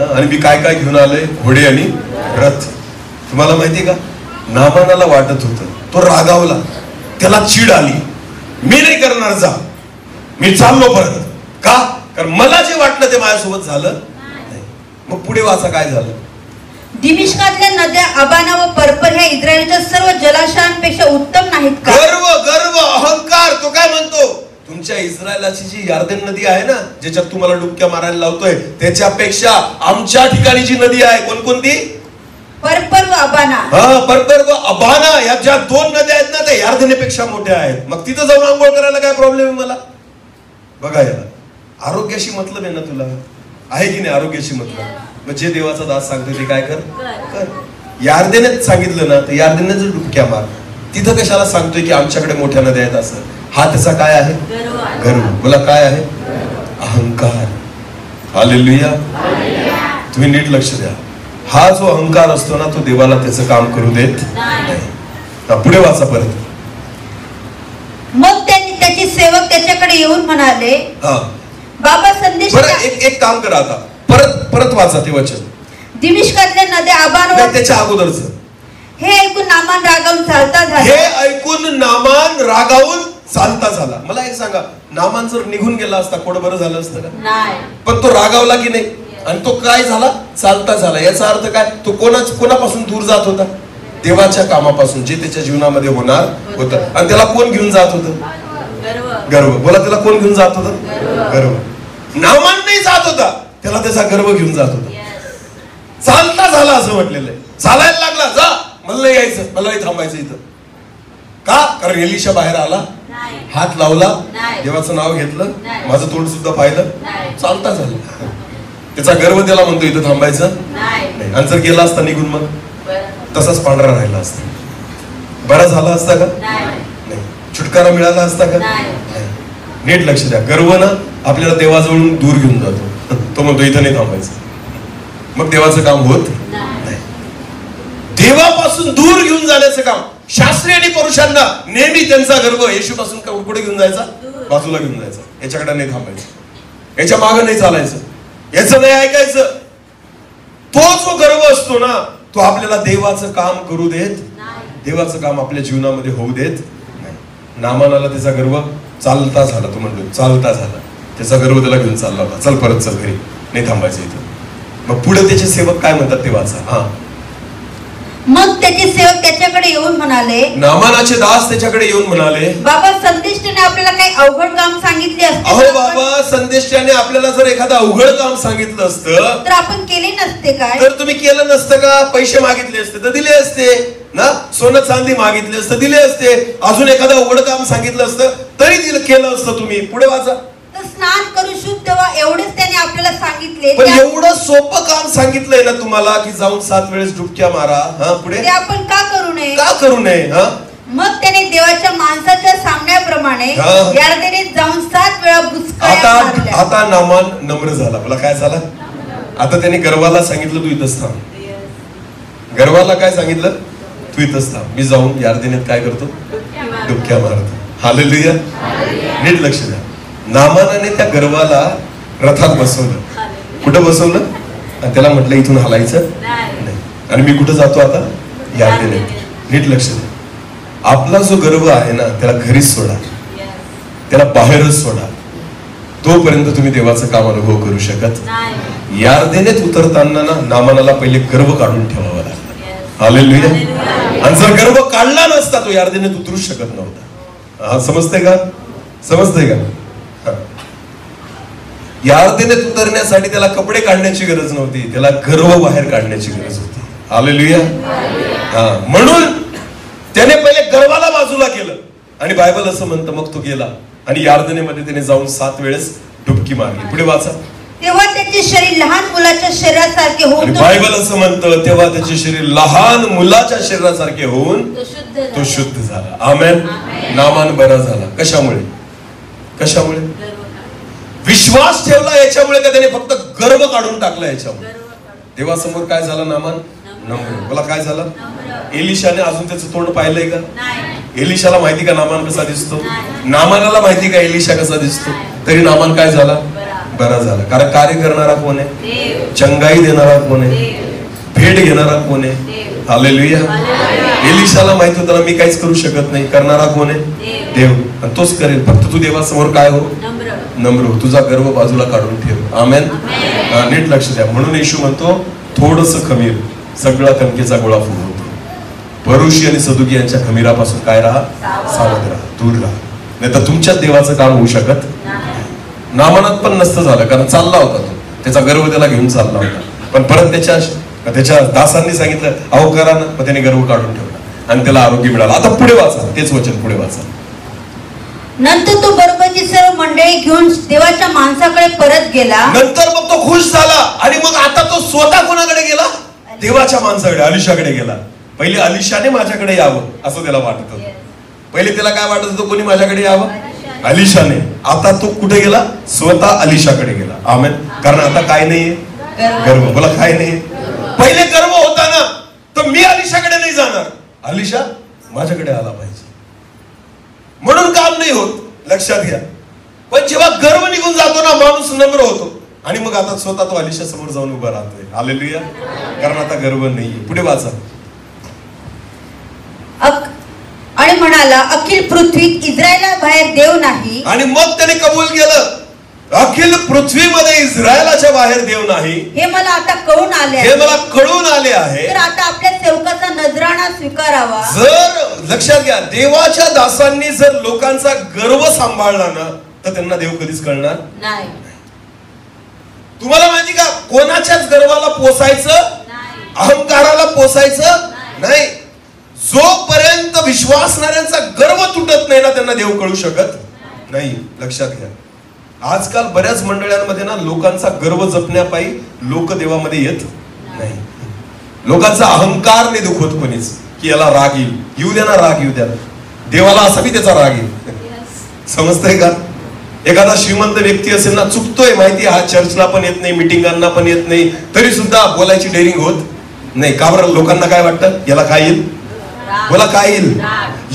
S2: आणि मी काय काय घेऊन आलोय? घोडे आणि रथ. तुम्हाला माहिती का? नामानाला वाटत होतं, तो रागावला, त्याला चीड आली. मी नाही करणार, जा, मी चाललो परत. का? कारण मला जे वाटलं ते माझ्यासोबत झालं नाही. मग पुढे वाचा काय झालं.
S3: दिमिश्कातल्या नद्या अबाना व पर्पर ह्या इस्रायलच्या सर्व जलाशयांपेक्षा उत्तम नाहीत का?
S2: गर्व, गर्व, अहंकार. तो काय म्हणतो? तुमच्या इस्रायलाची जी यार्देन नदी आहे ना, ज्याच्यात तुम्हाला डुबक्या मारायला लावतोय, त्याच्यापेक्षा आमच्या ठिकाणी जी नदी आहे, कोणकोणती?
S3: पर्पर व अबाना.
S2: पर्पर व अबाना या ज्या 2 नद्या आहेत ना, त्या यार्देनेपेक्षा मोठ्या आहेत. मग तिथं जाऊन आंघोळ करायला काय प्रॉब्लेम आहे मला? बघा, याला आरोग्याशी मतलब आहे ना. तुला आहे की नाही आरोग्याशी मतलब? मग जे देवाचा दास सांगतो ते काय कर? कर. यार्देनेच सांगितलं ना, तर यार्देने जर डुबक्या मार. तिथं कशाला सांगतोय की आमच्याकडे मोठ्या नद्या आहेत असं? हा त्याचा काय आहे? गर्व. बोला काय आहे? अहंकार. हालेलुया. तुम्ही नीट लक्ष द्या. हा जो अहंकार असतो ना, तो देवाला त्याचं काम करू देत नाही. पुढे वाचा परत.
S3: मग त्यांनी त्याचे सेवक त्याच्याकडे येऊन म्हणाले, बाबा संदेश.
S2: एक काम करा आता, परत वाचा ते वचन.
S3: दिमिश्कातल्या नद्या अबाना.
S2: त्याच्या अगोदरच.
S3: हे ऐकून नामान रागावून चालता झाला.
S2: हे ऐकून नामान रागावून चालता झाला. मला एक सांगा, नामान जर निघून गेला असता कोण बरं झालं असतं का? नाही. पण तो रागावला की नाही? आणि तो काय झाला? चालता झाला. याचा अर्थ काय? तो कोणापासून दूर जात होता? देवाच्या कामापासून, जे त्याच्या जीवनामध्ये होणार होतं. आणि त्याला कोण घेऊन जात होतं? गर्व. बोला, त्याला कोण घेऊन जात होतं? गर्व. नामान नाही जात होता, त्याला त्याचा गर्व घेऊन जात होता. चालता झाला असं म्हटलेलं आहे. चालायला लागला, जा, मला नाही यायचं, मला नाही थांबायचं इथं. का? कारण एलिशा बाहेर आला, हात लावला, देवाचं नाव घेतलं, माझं तोंड सुद्धा पाहिलं, चालता झालं. त्याचा गर्व त्याला म्हणतो इथं थांबायचं नाही. आणि जर गेला असता निघून मग तसाच पांढरा राहिला असता. बरा झाला असता का? नाही. छुटकारा मिळाला असता का? नाही. नीट लक्ष द्या. गर्व ना आपल्याला देवाजवळून दूर घेऊन जातो. तो म्हणतो इथं नाही थांबायचं, मग देवाचं काम होत नाही. देवापासून दूर घेऊन जाण्याचं काम शास्त्री आणि पुरुषांना नेहमी त्यांचा गर्व येशूपासून कुठे घेऊन जायचा? बाजूला घेऊन जायचा. याच्याकडे नाही थांबायचं, याच्या मागं नाही चालायचं, याचं नाही ऐकायचं. तो जो गर्व असतो ना, तो आपल्याला देवाचं काम करू देत, देवाचं काम आपल्या जीवनामध्ये होऊ देत नाही. नामानाला त्याचा गर्व चालता झाला. तो म्हणतो चालता झाला, त्याचा गर्व त्याला घेऊन चालला होता. चल परत चल घरी, नाही थांबायचं इथं. मग पुढे त्याचे सेवक काय म्हणतात ते वाचा. हा,
S3: मग त्याचे सेवक त्याच्याकडे येऊन म्हणाले,
S2: नामानाचे दास त्याच्याकडे येऊन म्हणाले,
S3: बाबा संदेष्टाने आपल्याला काही अवघड काम सांगितले असते,
S2: अहो बाबा, संदेष्टाने आपल्याला जर एखादं अवघड काम सांगितलं असतं
S3: तर आपण केले नसते काय?
S2: तर तुम्ही केलं नसतं का? पैसे मागितले असते तर दिले असते ना, सोनं चांदी मागितले असतं दिले असते, अजून एखादं अवघड काम सांगितलं असतं तरी केलं असतं तुम्ही. पुढे वाचा.
S3: तर स्नान करू शुद्ध व्हा एवढेच त्याने आपल्याला सांगितले.
S2: पण एवढं सोपं काम सांगितलंय ना तुम्हाला की जाऊन 7 वेळेस डुबक्या मारा. हा, पुढे
S3: ते आपण का करू नये?
S2: का करू नये? हा,
S3: मग त्याने देवाच्या माणसाच्या सांगण्याप्रमाणे यार्देनेत जाऊन 7 वेळा बुचकळ्या मारल्या.
S2: आता नामान नम्र झाला. मला काय झाला? आता त्याने गर्वाला सांगितलं तू इथंच थांब. गर्वाला काय सांगितलं? तू इथंच थांब, मी जाऊन यार्देनेत काय करतो? डुबक्या मारतो. हालेलुया. नीट लक्ष द्या. नामानाने त्या गर्वाला रथात बसवलं. कुठं बसवलं? आणि त्याला म्हटलं इथून हलायचं नाही. आणि मी कुठं जातो आता? यार्देनेत. नीट लक्ष द्या. आपला जो गर्व आहे ना त्याला घरीच सोडा, त्याला बाहेरच सोडा. तोपर्यंत तुम्ही देवाचं काम अनुभव करू शकत. यार्देनेत उतरताना ना नामानाला पहिले गर्व काढून ठेवावा लागला. हालेलुया. आणि जर गर्व काढला नसता तो यार्देनेत उतरू शकत नव्हता. हा, समजतंय का? समजतंय का? यार्देनेत उतरण्यासाठी त्याला कपडे काढण्याची गरज नव्हती, त्याला गर्व बाहेर काढण्याची गरज होती. हालेलुया. हा, म्हणून त्याने पहिले गर्वाला बाजूला केलं. आणि बायबल असं म्हणतं मग तो गेला आणि यार्देनेमध्ये त्याने जाऊन 7 वेळेस डुबकी मारली. पुढे वाचा.
S3: तेव्हा त्याचे शरीर लहान मुलाच्या शरीरासारखे होऊन,
S2: बायबल असं म्हणतं तेव्हा त्याचे शरीर लहान मुलाच्या शरीरासारखे होऊन तो शुद्ध झाला. आमेन. नामान बरा झाला. कशामुळे? कशामुळे? विश्वास ठेवला याच्यामुळे का? त्याने फक्त गर्व काढून टाकला याच्यामुळे. देवासमोर काय झालं? नामान नम्र. मला काय झालं? एलिशाने अजून त्याचं तोंड पाहिलंय का? एलिशाला माहिती का नामान कसा दिसतो? नामानाला माहिती का एलिशा कसा दिसतो? तरी नामान काय झाला? बरा झाला. कारण कार्य करणारा कोण आहे? चंगाई देणारा कोण आहे? भेट घेणारा कोण आहे? हालेलुया. एलिशाला माहित होतं ना मी काहीच करू शकत नाही, करणारा कोण आहे? देव. आणि तोच करेल. फक्त तू देवासमोर काय हो? नम्र हो. तुझा गर्व बाजूला काढून ठेव. आमेन. नीट लक्ष द्या. म्हणून येशू म्हणतो थोडंसं खमीर सगळा कणकेचा गोळा फुगवतो. परुषी आणि सदुकी यांच्या खमीरापासून काय राहा? सावध राहा, दूर राहा. नाही तर तुमच्याच देवाचं काम होऊ शकत. नामानात पण नसतं झालं कारण चालला होता तो, त्याचा गर्व त्याला घेऊन चालला होता. पण परत त्याच्या दासांनी सांगितलं अहो करा ना, मग त्याने गर्व काढून ठेवला आणि त्याला आरोग्य मिळालं. आता पुढे वाचा, तेच वचन पुढे वाचा.
S3: नंतर तो बरोबरची सर्व मंडळी घेऊन देवाच्या माणसाकडे परत गेला.
S2: नंतर मग तो खुश झाला आणि मग आता तो स्वतः कोणाकडे गेला? देवाच्या माणसाकडे, अलिशाकडे गेला. पहिले अलिशाने माझ्याकडे यावं असं त्याला वाटत होतं. पहिले त्याला काय वाटत होतं? कोणी माझ्याकडे यावं? अलिशाने. आता तो कुठे गेला? स्वतः अलिशाकडे गेला. आमेन. कारण आता काय नाहीये? गर्व. बोला काय नाही? पहिले गर्व होता ना, तर मी अलिशाकडे नाही जाणार, अलिशा माझ्याकडे आला पाहिजे म्हणून काम नाही होत. लक्षात घ्या. पण जेव्हा गर्व निघून जातो ना माणूस नम्र होतो आणि मग आता स्वतः तो अलिशा समोर जाऊन उभा राहतोय. हालेलुया. कारण आता गर्व नाहीये. पुढे वाचा.
S3: आणि म्हणाला अखिल पृथ्वीत इस्रायला बाहेर देव नाही.
S2: आणि मग त्याने कबूल केलं अखिल पृथ्वीमध्ये इस्रायलाच्या बाहेर देव नाही
S3: हे मला आता कळून आले आहे.
S2: हे मला कळून आले आहे.
S3: तर आता आपल्या सेवकाचा नजराणा स्वीकारावा.
S2: जर लक्षात घ्या देवाच्या दासांनी जर लोकांचा गर्व सांभाळला ना तर त्यांना देव कधीच कळणार
S3: नाही.
S2: तुम्हाला माहिती का कोणाच्याच गर्वाला पोसायचं अहंकाराला पोसायचं नाही. जोपर्यंत विश्वासणाऱ्यांचा गर्व तुटत नाही ना, त्यांना देव कळू शकत नाही. लक्षात घ्या. आजकाल बऱ्याच मंडळांमध्ये ना लोकांचा गर्व जपण्यापायी लोक देवामध्ये येत नाही. लोकांचा अहंकार नाही दुखवत कोणीच, की याला राग येईल, येऊ द्या ना, राग येऊ द्या. देवाला असा बी त्याचा राग येईल. समजतंय का? एखादा श्रीमंत व्यक्ती असेल ना, चुकतोय माहिती, हा चर्चला पण येत नाही, मिटिंगांना पण येत नाही, तरी सुद्धा बोलायची डेअरिंग होत नाही. का बरं? लोकांना काय वाटतं, याला काय येईल, बोला काय येईल,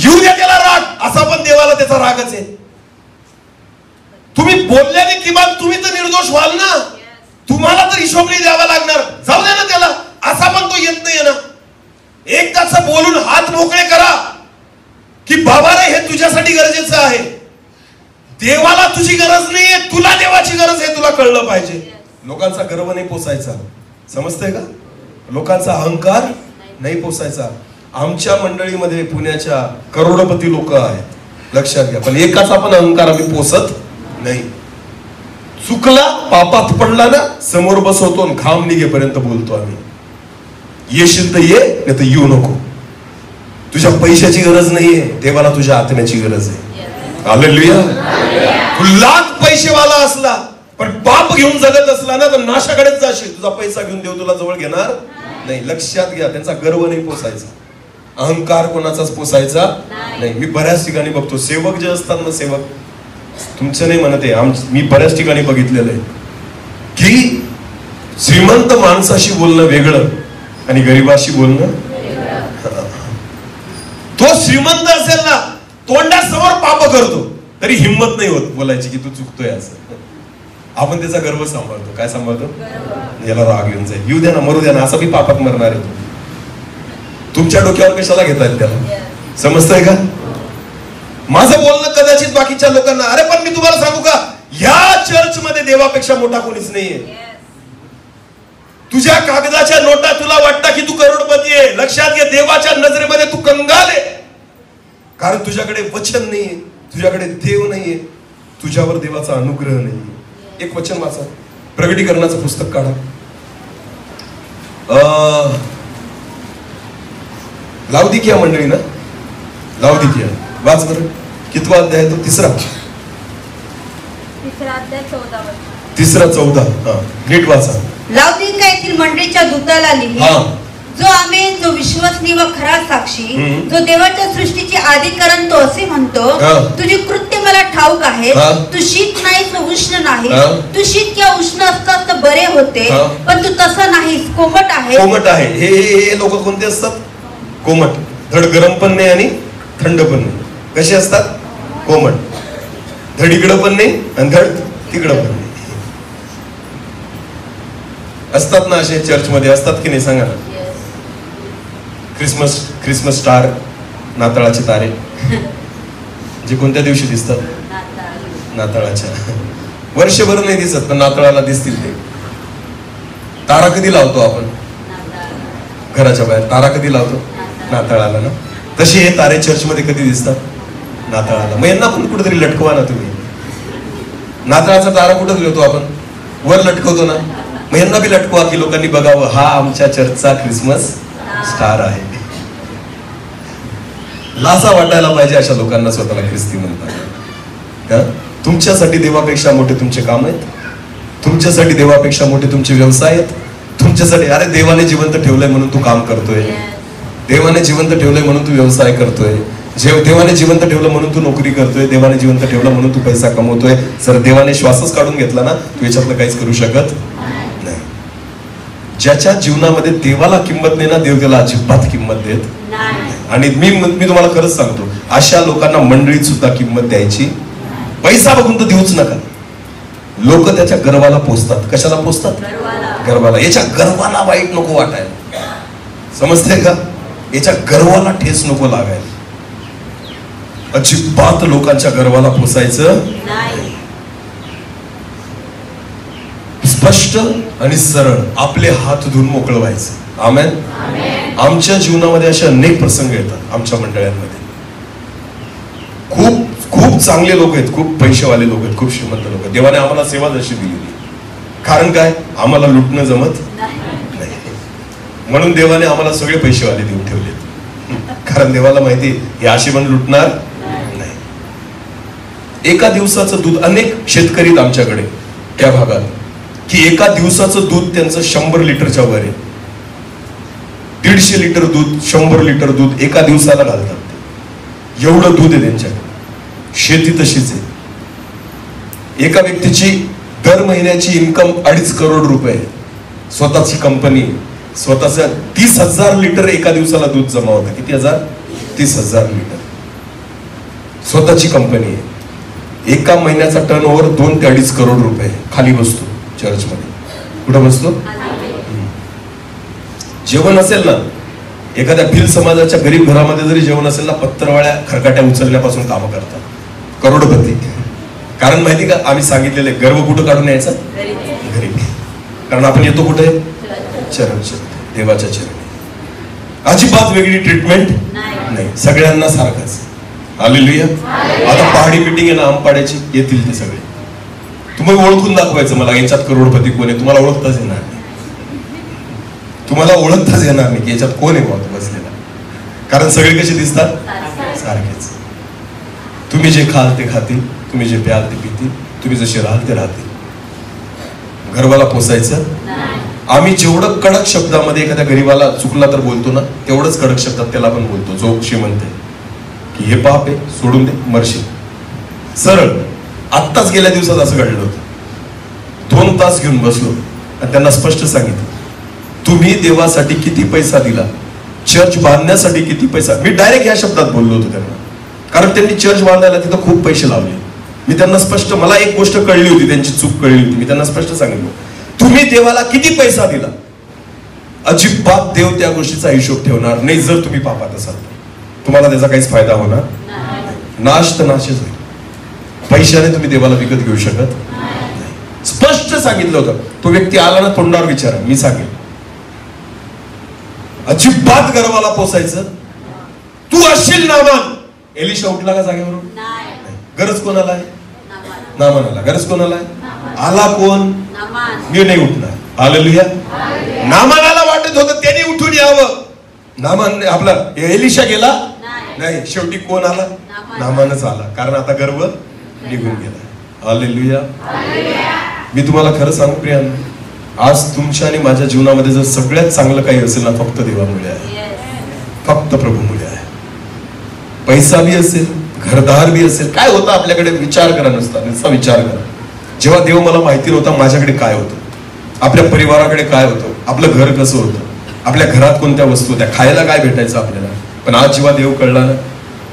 S2: येऊ द्या त्याला राग. असा पण देवाला त्याचा रागच आहे. तुम्ही बोलल्याने किमान तुम्ही तर निर्दोष व्हाल ना, तुम्हाला तर हिशोब नाही द्यावा लागणार. जाऊ द्या ना त्याला, असा पण तो येत नाही ना. एकदाच बोलून हात मोकळे करा की बाबा रे हे तुझ्यासाठी गरजेचं आहे. देवाला तुझी गरज नाहीये, तुला देवाची गरज आहे, तुला कळलं पाहिजे. लोकांचा गर्व नाही पोसायचा. समजतंय का? लोकांचा अहंकार नाही पोसायचा. आमच्या मंडळीमध्ये पुण्याच्या करोडपती लोक आहेत, लक्षात घ्या. पण एकाचा पण अहंकार आम्ही पोसत नाही. चुकला, पापात पडला ना, समोर बसवतो, घाम निघेपर्यंत बोलतो आम्ही. येशील तर ये, नाही तर येऊ नको. तुझ्या पैशाची गरज नाहीये, देवाला तुझ्या आत्म्याची गरज आहे. हालेलुया. तू लाख पैसेवाला असला पण पाप घेऊन जगत असला ना, तर नाशाकडेच जाशील. तुझा पैसा घेऊन देव तुला जवळ घेणार नाही. लक्षात घ्या. त्यांचा गर्व नाही पोसायचा, अहंकार कोणाचाच पोसायचा नाही. मी बऱ्याच ठिकाणी बघतो, सेवक जे असतात ना, सेवक, तुमचं नाही म्हणत आहे, मी बऱ्याच ठिकाणी बघितलेलं आहे की श्रीमंत माणसाशी बोलणं वेगळं आणि गरीबाशी बोलणं. तो श्रीमंत असेल ना, तोंडासमोर पाप करतो तरी हिंमत नाही होत बोलायची की तू चुकतोय असं. आपण त्याचा गर्व सांभाळतो. काय सांभाळतो? याला राग येऊन जाईल, येऊ द्या ना, मरू द्या ना, असं बी पापात मरणार आहे. तुमच्या डोक्यावर कशाला घेतायत त्याला? समजतंय का? माझं बोलणं कदाचित बाकीच्या लोकांना, अरे पण मी तुम्हाला सांगू का, या चर्च मध्ये देवापेक्षा मोठा कोणीच नाहीये. तुझ्या कागदाच्या नोटा तुला वाटतं की तू करोडपती आहे, लक्षात घे, देवाच्या नजरेमध्ये तू कंगाल आहे. कारण तुझ्याकडे वचन नाहीये, तुझ्याकडे देव नाहीये, तुझ्यावर देवाचा अनुग्रह नाहीये. एक वचन वाचा, प्रगटीकरणाचं पुस्तक काढा. लावदिकिया मंडळी ना, लावदिकिया वाच बरं. कितवा अध्याय तो? तिसरा
S3: अध्याय
S2: 14. हा, नीट वाचा.
S3: लावदिकिया येथील मंडळीच्या दूताला लिही, जो आमेन, जो विश्वसनीय व खरा साक्षी, जो देवाच्या सृष्टीची आदिकरण, तो असे म्हणतो, तुझी कृत्य मला ठाऊक आहे, तू शीत नाहीस व उष्ण नाही. तू शीत किंवा उष्ण असतास तर बरे होते, पण तू तसं नाहीस, कोमट आहे.
S2: कोमट आहे. हे लोक कोणते असतात? कोमट. धड गरम पण नाही आणि थंड पण नाही. कसे असतात? कोमट. धड इकडं पण नाही आणि धड तिकडं पण नाही. असतात ना असे, चर्च मध्ये असतात की नाही? सांगा ना. क्रिसमस स्टार, नाताळाचे तारे, जे कोणत्या दिवशी दिसतात? नाताळाच्या. वर्षभर नाही दिसत पण नाताळाला दिसतील ते. तारा कधी लावतो आपण? घराच्या बाहेर. तारा कधी लावतो? नाताळाला ना. तसे हे तारे चर्च मध्ये कधी दिसतात? नाताळाला. मग यांना पण कुठेतरी लटकवा ना तुम्ही. नाताळाचा तारा कुठं ठेवतो आपण? वर लटकवतो ना. मग यांना बी लटकवा की लोकांनी बघावं, हा आमच्या चर्चचा क्रिसमस स्टार आहे. लासा वाटायला पाहिजे अशा लोकांना स्वतःला ख्रिस्ती म्हणतात. तुमच्यासाठी देवापेक्षा मोठे तुमचे काम आहेत, तुमच्यासाठी देवापेक्षा मोठे तुमचे व्यवसाय आहेत, तुमच्यासाठी. अरे देवाने जिवंत ठेवलंय म्हणून तू काम करतोय, देवाने जिवंत ठेवलंय म्हणून तू व्यवसाय करतोय, देवाने जिवंत ठेवलं म्हणून तू नोकरी करतोय, देवाने जिवंत ठेवलं म्हणून तू पैसा कमवतोय. जर देवाने श्वासच काढून घेतला ना, तू याच्यातलं काहीच करू शकत नाही. ज्याच्या जीवनामध्ये देवाला किंमत नाही ना, देव त्याला अजिबात किंमत देत नाही. आणि मी तुम्हाला खरंच सांगतो, अशा लोकांना मंडळीत सुद्धा किंमत द्यायची. पैसा बघून तर देऊच नका. लोक त्याच्या गर्वाला पोचतात. कशाला पोचतात? गर्वाला. याच्या गर्वाला वाईट नको वाटायला. समजते का? याच्या गर्वाला ठेस नको लागायला. अजिबात लोकांच्या गर्वाला पोचायचं नाही. स्पष्ट आणि सरळ आपले हात धुवून मोकळं व्हायचं. आमेन. आमच्या जीवनामध्ये असे अनेक प्रसंग येतात. आमच्या मंडळांमध्ये खूप खूप चांगले लोक आहेत, खूप पैसेवाले लोक आहेत, खूप श्रीमंत लोक आहेत. देवाने आम्हाला सेवा जशी दिली. कारण काय? आम्हाला लुटणं जमत नाही. म्हणून देवाने आम्हाला सगळे पैसेवाले देऊन ठेवले, कारण देवाला माहिती हे अशी पण लुटणार नाही. एका दिवसाचं दूध, अनेक शेतकरी आहेत आमच्याकडे त्या भागात की एका दिवसाचं दूध त्यांचं 100 लिटरच्या वर आहे. 150 लिटर दूध, 100 लिटर दूध एका दिवसाला घालतात. एवढं दूध आहे त्यांच्याकडे. शेती तशीच आहे. एका व्यक्तीची दर महिन्याची इन्कम 2.5 करोड रुपये. स्वतःची कंपनी, स्वतःचा 30,000 लिटर एका दिवसाला दूध जमा होतं. किती हजार? 30,000 लिटर. स्वतःची कंपनी आहे. एका महिन्याचा टर्न ओव्हर 2 ते 2.5 करोड रुपये. खाली बसतो चर्चमध्ये. कुठं बसतो? जेवण असेल ना, एखाद्या भिल समाजाच्या गरीब घरामध्ये जरी जेवण असेल ना, पत्तरवाळ्या खरकाट्या उचलण्यापासून कामं करतात. करोडपती. कारण माहिती का, आम्ही सांगितलेले गर्व कुठं काढून यायचा? घरी. कारण आपण येतो कुठे? चरण, देवाच्या चरणी. अजिबात वेगळी ट्रीटमेंट नाही, सगळ्यांना सारखंच. हालेलुया. आता पहाडी मीटिंग आहे ना आमपाड्याची, येतील ते सगळे. तुम्ही ओळखून दाखवायचं मला याच्यात करोडपती कोण आहे. तुम्हाला ओळखताच येणार नाही. तुम्हाला ओळखताच येणार नाही की याच्यात कोण आहे बाबा बसलेला. कारण सगळे कसे दिसतात? सारखेच. तुम्ही जे खाल ते खातील, तुम्ही जे प्याल ते पितील, तुम्ही जसे राहाल ते राहतील. गर्वाला पोसायचं. आम्ही जेवढं कडक शब्दामध्ये एखाद्या गरीबाला चुकला तर बोलतो ना, तेवढंच कडक शब्दात त्याला पण बोलतो जो श्रीमंत आहे की हे पाप आहे, सोडून दे, मरशील. सरळ. आत्ताच गेल्या दिवसात असं घडलं होतं. 2 तास घेऊन बसलो आणि त्यांना स्पष्ट सांगितलं, तुम्ही देवासाठी किती पैसा दिला, चर्च बांधण्यासाठी किती पैसा. मी डायरेक्ट या शब्दात बोललो होतो त्यांना, कारण त्यांनी चर्च बांधायला तिथं खूप पैसे लावले. मी त्यांना स्पष्ट, मला एक गोष्ट कळली होती, त्यांची चूक कळली होती. मी त्यांना स्पष्ट सांगितलं, तुम्ही देवाला किती पैसा दिला, अजिबात देव त्या गोष्टीचा हिशोब ठेवणार नाही. जर तुम्ही पापात असाल तुम्हाला त्याचा काहीच फायदा होणार, नाश तर नाशच होईल. पैशाने तुम्ही देवाला विकत घेऊ शकत नाही. स्पष्ट सांगितलं होतं. तो व्यक्ती आला ना, तोंडावर विचारा, मी सांगेन. अजिबात गर्वाला पोसायचं. तू असशील नामान. एलिशा उठला का जागेवरून? गरज कोणाला आहे? नामानाला. गरज कोणाला आहे? आला कोण? मी नाही उठणार. हालेलुया. नामानाला वाटत होतं त्याने उठून यावं. नामान आपला एलिशा गेला नाही. शेवटी कोण आला? नामानच आला. कारण आता गर्व निघून गेला. हालेलुया. मी तुम्हाला खरं सांगू प्रियांनो, आज तुमच्या आणि माझ्या जीवनामध्ये जर सगळ्यात चांगलं काही असेल ना, फक्त देवामुळे आहे. फक्त प्रभूमुळे आहे. पैसा बी असेल, घरदार बी असेल, काय होतं आपल्याकडे विचार करा. नुसता विचार करा. जेव्हा देव मला माहिती नव्हता माझ्याकडे काय होतं, आपल्या परिवाराकडे काय होतं, आपलं घर कसं होतं, आपल्या घरात कोणत्या वस्तू होत्या, खायला काय भेटायचं आपल्याला. पण आज जेव्हा देव कळला ना,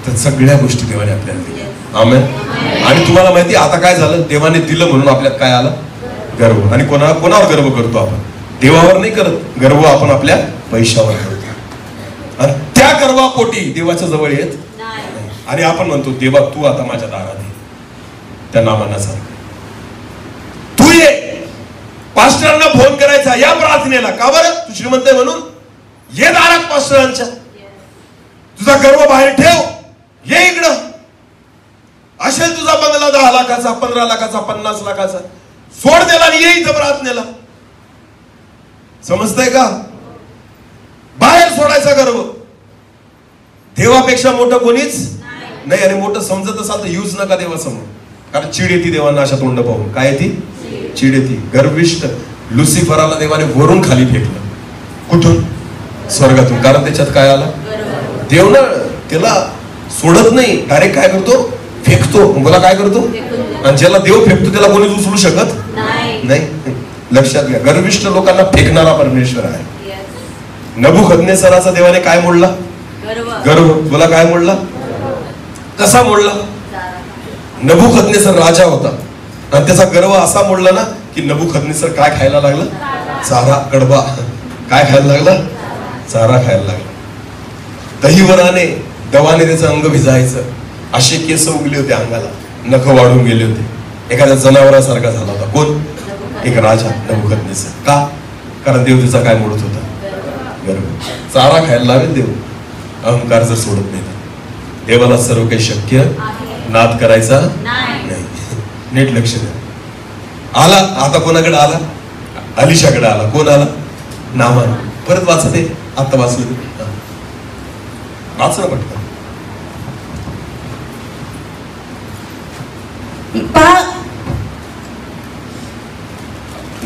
S2: तर सगळ्या गोष्टी देवाने आपल्याला दिल्या. आमेन. आणि तुम्हाला माहिती आता काय झालं, देवाने दिलं म्हणून आपल्यात काय आला? गर्व. आणि कोणावर गर्व करतो आपण? देवावर नाही करत. गर्व आपण आपल्या पैशावर करतो. आणि त्या गर्वापोटी देवाच्या जवळ येत आणि आपण म्हणतो, देवा तू आता माझ्या दारात आहे. त्या नामानासारखं तू ये. पास्टरांना फोन करायचा या प्रार्थनेला. का बरं? तू श्रीमंत आहे म्हणून. ये दारात पास्टरांच्या. तुझा गर्व बाहेर ठेव. ये इकडं. असेल तुझा बंगला 10 लाखाचा, 15 लाखाचा, 50 लाखाचा, सोड त्याला आणि ये इथं प्रार्थनेला. समजतंय का? बाहेर सोडायचा गर्व. देवापेक्षा मोठं कोणीच नाही. आणि मोठं समजत असाल तर यूज नका देवासमोर. कारण चीड येते देवांना अशा तोंड पाहून. काय येते? चीड येते. गर्विष्ठ लुसिफराला देवाने वरून खाली फेकलं. कुठून? स्वर्गातून. कारण त्याच्यात काय आला? देव ना त्याला सोडत नाही, डायरेक्ट काय करतो? फेकतो. मला काय करतो? आणि ज्याला देव फेकतो त्याला कोणीच उचलू शकत नाही. लक्षात घ्या, गर्विष्ठ लोकांना फेकणारा परमेश्वर आहे. नबुकदनेसराचा देवाने काय मोडला? गर्व. तुला काय मोडला? कसा मोडला? नबुकदनेसर राजा होता आणि त्याचा गर्व असा मोडला ना की नबुकदनेसर काय खायला लागला? चारा, कडबा. काय खायला लागला? चारा खायला लागला. दहीवराने, दवाने त्याचं अंग भिजायचं. असे केस उगले होते अंगाला, नख वाढून गेले होते. एखाद्या जनावरासारखा झाला होता. कोण? एक राजा नबुकदनेसर. का? कारण देव त्याचा काय मोडत होता? गर्व. चारा खायला लावेल देव, अहंकार जर सोडत नाही तर. देवाला सर्व काही शक्य, नाद करायचा नाही. नीट लक्ष द्या. आला. आता कोणाकडे आला? अलिशाकडे आला. कोण आला? नामान. परत वाचा ते, आता वाचलं ते, वाच ना पटकन.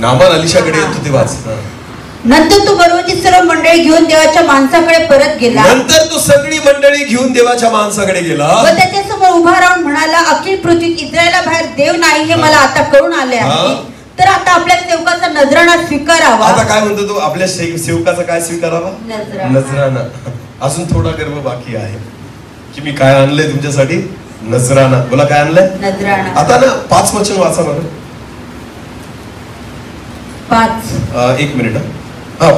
S2: नामान अलिशाकडे येतो ते वाच.
S3: नंतर तो बरोबरची सर्व मंडळी घेऊन देवाच्या माणसाकडे परत गेला.
S2: नंतर तो सगळी मंडळी घेऊन देवाच्या माणसाकडे गेला
S3: व त्याच्या समोर उभा राहून म्हणाला, अखिल पृथ्वीत इस्रायला बाहेर देव नाही हे मला आता कळून आले आहे. तर आता आपल्या सेवकाचा नजराणा स्वीकारावा.
S2: आता काय म्हणतो तो, आपल्या सेवकाचा काय स्वीकारावा? नजराणा. अजून थोडा गर्व बाकी आहे की मी काय आणलंय तुमच्यासाठी, नजराणा. बोला काय आणलंय?
S3: नजराणा.
S2: आता ना 5 वचन वाचा मला.
S3: 5.
S2: 1 मिनिट.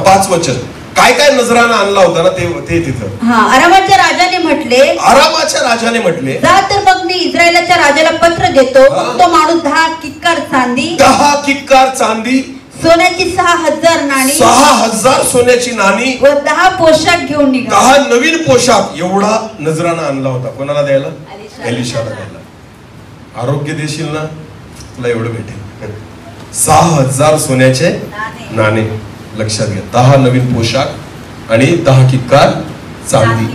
S2: 5 वचन. काय काय नजराणा आणला होता ना ते तिथं.
S3: अरामाच्या राजाने म्हटले,
S2: आरामाच्या राजाने म्हटले,
S3: जा तर मग मी इस्रायलाच्या राजाला पत्र देतो. तो माणूस 10 किक्कार चांदी,
S2: 10 किक्कार चांदी,
S3: सोन्याची 6000 नाणी,
S2: 6000 सोन्याची नाणी
S3: व 10 पोशाख घेऊन निघाला.
S2: 10 नवीन पोशाख एवढा नजराणा आणला होता. कोणाला द्यायला? एलिशाला द्यायला. आरोग्य देशील ना तुला एवढं भेटेल. 6000 सोन्याचे नाणे. लक्षात घ्या, 10 नवीन पोशाख आणि 10 किक्कार चांदी,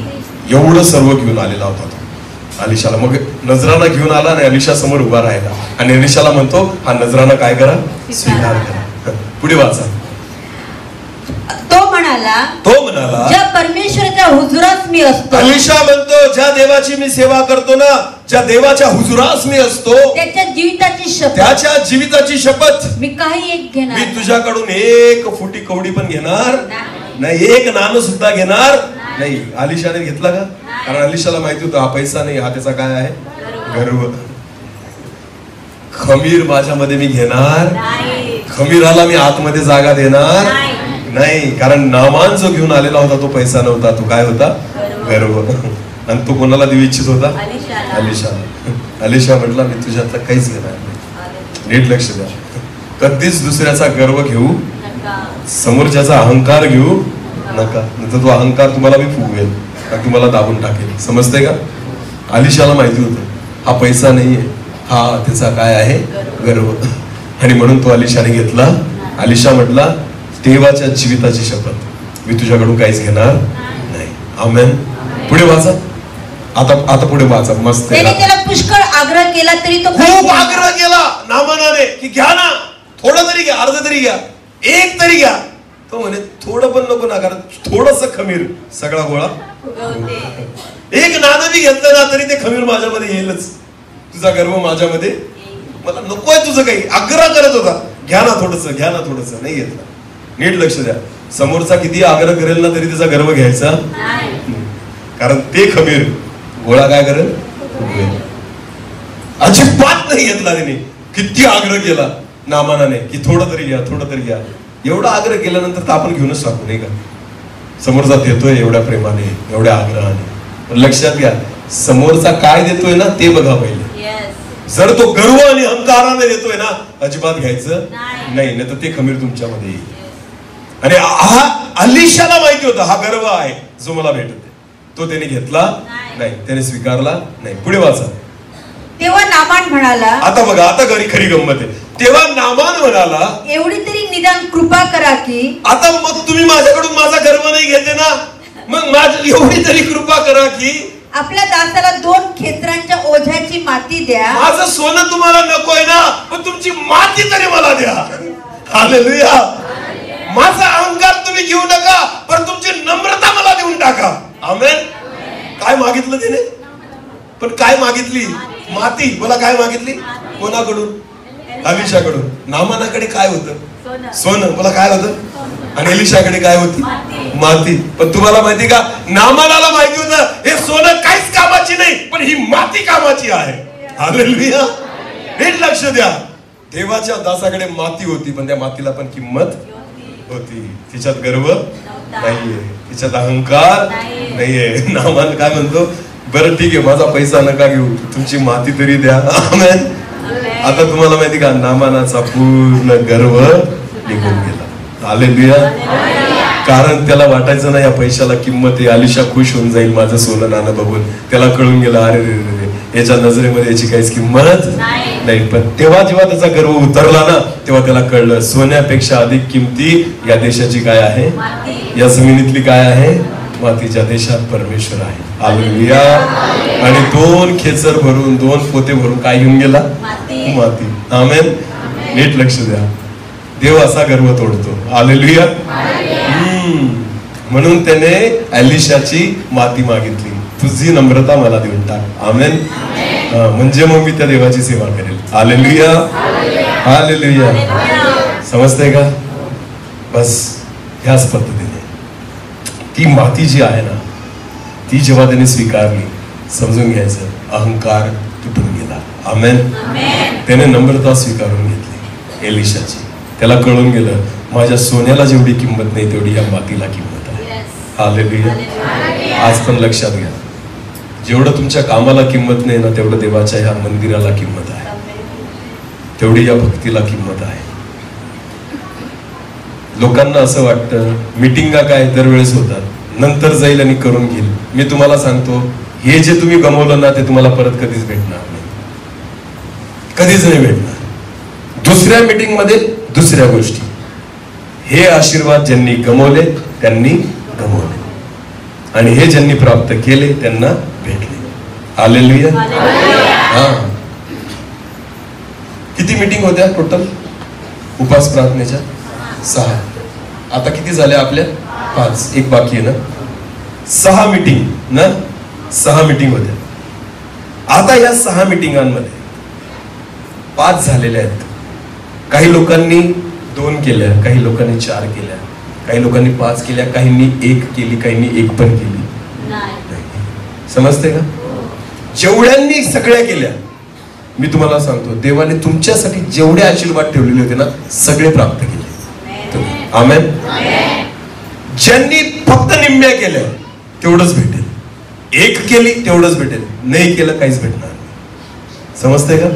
S2: एवढं सर्व घेऊन आलेला होता तो अलिशाला. मग नजराणा घेऊन आला आणि अलिशा समोर उभा राहिला आणि अलिशाला म्हणतो, हा नजराणा काय करा? स्वीकार करा. पुढे वाचा.
S3: तो म्हणाला, ज्या परमेश्वराच्या हुजुरात मी असतो.
S2: अलिशा म्हणतो, ज्या देवाची मी सेवा करतो ना, ज्या देवाच्या हुजुरात मी असतो,
S3: त्याच्या
S2: जीविताची शपथ
S3: मी काही एक घेणार.
S2: मी तुझ्याकडून 1 फुटी कवडी पण घेणार नाही, 1 नाणं सुद्धा घेणार नाही. अलिशाने घेतला का? कारण अलिशाला माहिती होतं हा पैसा नाही, हा त्याचा काय आहे? गर्व. खमीर माझ्यामध्ये मी घेणार, खमीराला मी आतमध्ये जागा देणार नाही. कारण नामान जो घेऊन आलेला होता तो पैसा नव्हता, तो काय होता? गर्व. आणि तो कोणाला देऊ इच्छित होता? अलिशाला. अलिशा म्हटला, मी तुझ्यातलं काहीच घेणार नाही. नीट लक्ष द्या. कधीच दुसऱ्याचा गर्व घेऊ, समोरच्याचा अहंकार घेऊ नका, नंतर तो अहंकार तुम्हाला मी फुगवेल, तुम्हाला दाबून टाकेल. समजतंय का? अलिशाला माहिती होतं हा पैसा नाहीये, हा त्याचा काय आहे? गर्व. आणि म्हणून तो अलिशाने घेतला. अलिशा म्हटला, देवाच्या जीविताची शपथ मी तुझ्याकडून काहीच घेणार नाही. आमेन. पुढे वाचा. आता पुढे वाचा. मस्त.
S3: त्याला पुष्कळ आग्रह केला तरी तो
S2: खूप आग्रह केला नामानाने की घ्या ना, थोडं तरी घ्या, अर्ध तरी घ्या, 1 तरी घ्या. तो म्हणे थोडं पण नको ना, कारण थोडस खमीर सगळा गोळा. 1 नाणं बी घेतलं ना तरी ते खमीर माझ्यामध्ये येईलच. तुझा गर्व माझ्यामध्ये, मला नकोय तुझं काही. आग्रह करत होता, घ्या ना थोडस, घ्या ना थोडस. नाही घेतलं. नीट लक्ष द्या. समोरचा किती आग्रह करेल ना तरी त्याचा गर्व घ्यायचा, कारण ते खमीर गोळा काय करेल? अजिबात नाही घेतला त्याने. किती आग्रह केला नामानाने की थोडं तरी घ्या, थोडं तरी घ्या. एवढा आग्रह केल्यानंतर तर आपण घेऊनच टाकू, नाही का? समोरचा देतोय एवढ्या प्रेमाने, एवढ्या आग्रहाने. पण लक्षात घ्या, समोरचा काय देतोय ना ते बघा पहिले. जर तो गर्व आणि अहंकाराने देतोय ना, अजिबात घ्यायचं नाही, तर ते खमीर तुमच्यामध्ये येईल. आणि हा अलिशाला माहिती होता हा गर्व आहे जो मला भेटत, तो त्याने घेतला नाही, त्याने स्वीकारला नाही. पुढे वाचा.
S3: तेव्हा नामान म्हणाला, आता
S2: बघा, आता खरी गंमत आहे. तेव्हा नामान म्हणाला,
S3: एवढी तरी निदान कृपा करा की.
S2: आता मग तुम्ही माझ्याकडून माझा गर्व नाही घेते ना, मग माझी एवढी तरी कृपा करा की
S3: आपल्या दासाला 2 खेचरांच्या ओझ्याची माती द्या.
S2: माझं सोनं तुम्हाला नकोय ना, पण तुमची माती तरी मला द्या. हालेलुया. माझा अहंकार तुम्ही घेऊ नका, पण तुमची नम्रता मला देऊन टाका. आमेन. काय मागितलं तिने? पण काय मागितली? माती. बोला काय मागितली? कोणाकडून? अलिशाकडून. नामानाकडे काय होतं? सोनं. बोला काय होतं? आणि एलिशाकडे काय होती? माती. पण तुम्हाला माहिती का, नामानाला माहिती होतं हे सोनं काहीच कामाची नाही, पण ही माती कामाची आहे. हालेलुया. नीट लक्ष द्या. देवाच्या दासाकडे माती होती, पण त्या मातीला पण किंमत होती. तिच्यात गर्व नाहीये, तिच्यात अहंकार नाहीये. नामान काय म्हणतो, बरं ठीक आहे, माझा पैसा नका घेऊ, तुमची माती तरी द्या. आमेन. आता तुम्हाला माहिती का, नामानाचा पूर्ण गर्व निघून गेला. हालेलुया. कारण त्याला वाटायचं ना या पैशाला किंमत आहे, अलिशा खुश होऊन जाईल माझं सोनं नाणं बघून. त्याला कळून गेलं अरे रे रे याच्या नजरेमध्ये याची काहीच किंमत नाही. पण तेव्हा जेव्हा त्याचा गर्व उतरला ना तेव्हा त्याला कळलं सोन्यापेक्षा अधिक किमती या देशाची काय आहे, या जमिनीतली काय आहे, मातीच्या देशात परमेश्वर आहे. हालेलुया. आणि 2 खेचर भरून 2 पोते भरून काय घेऊन गेला, माती. आमेन. नीट लक्ष द्या, देव असा गर्व तोडतो. हालेलुया. म्हणून त्याने एलिशाची माती मागितली, तुझी नम्रता मला देऊन टाक. आमेन. म्हणजे मग मी त्या देवाची सेवा करेल. हालेलुया. हालेलुया. समजतंय का? बस ह्याच पद्धतीने ती माती जी आहे ना ती जेव्हा त्याने स्वीकारली, समजून घ्यायचं अहंकार तुटून गेला. आमेन. त्याने नम्रता स्वीकारून घेतली एलिशाची. त्याला कळून गेलं माझ्या सोन्याला जेवढी किंमत नाही तेवढी या मातीला किंमत आहे. हालेलुया. आज पण लक्षात घ्या, जेवढं तुमच्या कामाला किंमत नाही ना तेवढं देवाच्या ह्या मंदिराला किंमत आहे, तेवढी या भक्तीला किंमत आहे. लोकांना असं वाटतं मीटिंगा काय दरवेळेस होतात, नंतर जाईल आणि करून घेईल. मी तुम्हाला सांगतो हे जे तुम्ही गमावलं ना ते तुम्हाला परत कधीच भेटणार नाही, कधीच नाही भेटणार. दुसऱ्या मीटिंग मध्ये दुसऱ्या गोष्टी. हे आशीर्वाद ज्यांनी गमावले त्यांनी गमावले आणि हे ज्यांनी प्राप्त केले त्यांना भेटले. हालेलुया. हा. किती मीटिंग होत्या टोटल उपास प्रार्थनेच्या? 6. आता किती झाल्या आपल्या? 5. एक बाकी आहे ना. 6 मीटिंग ना, 6 मीटिंग होत्या. आता या 6 मीटिंगांमध्ये 5 झालेल्या आहेत. काही लोकांनी 2 केल्या, काही लोकांनी 4 केल्या, काही लोकांनी 5 केल्या, काहींनी 1 केली, काहींनी 1 पण केली. समजते का? जेवढ्यांनी सगळ्या केल्या, मी तुम्हाला सांगतो देवाने तुमच्यासाठी जेवढे आशीर्वाद ठेवलेले होते ना सगळे प्राप्त केले. आमेन. ज्यांनी फक्त निम्म्या केल्या तेवढंच भेटेल, 1 केली तेवढंच भेटेल, नाही केलं काहीच भेटणार नाही. समजते का?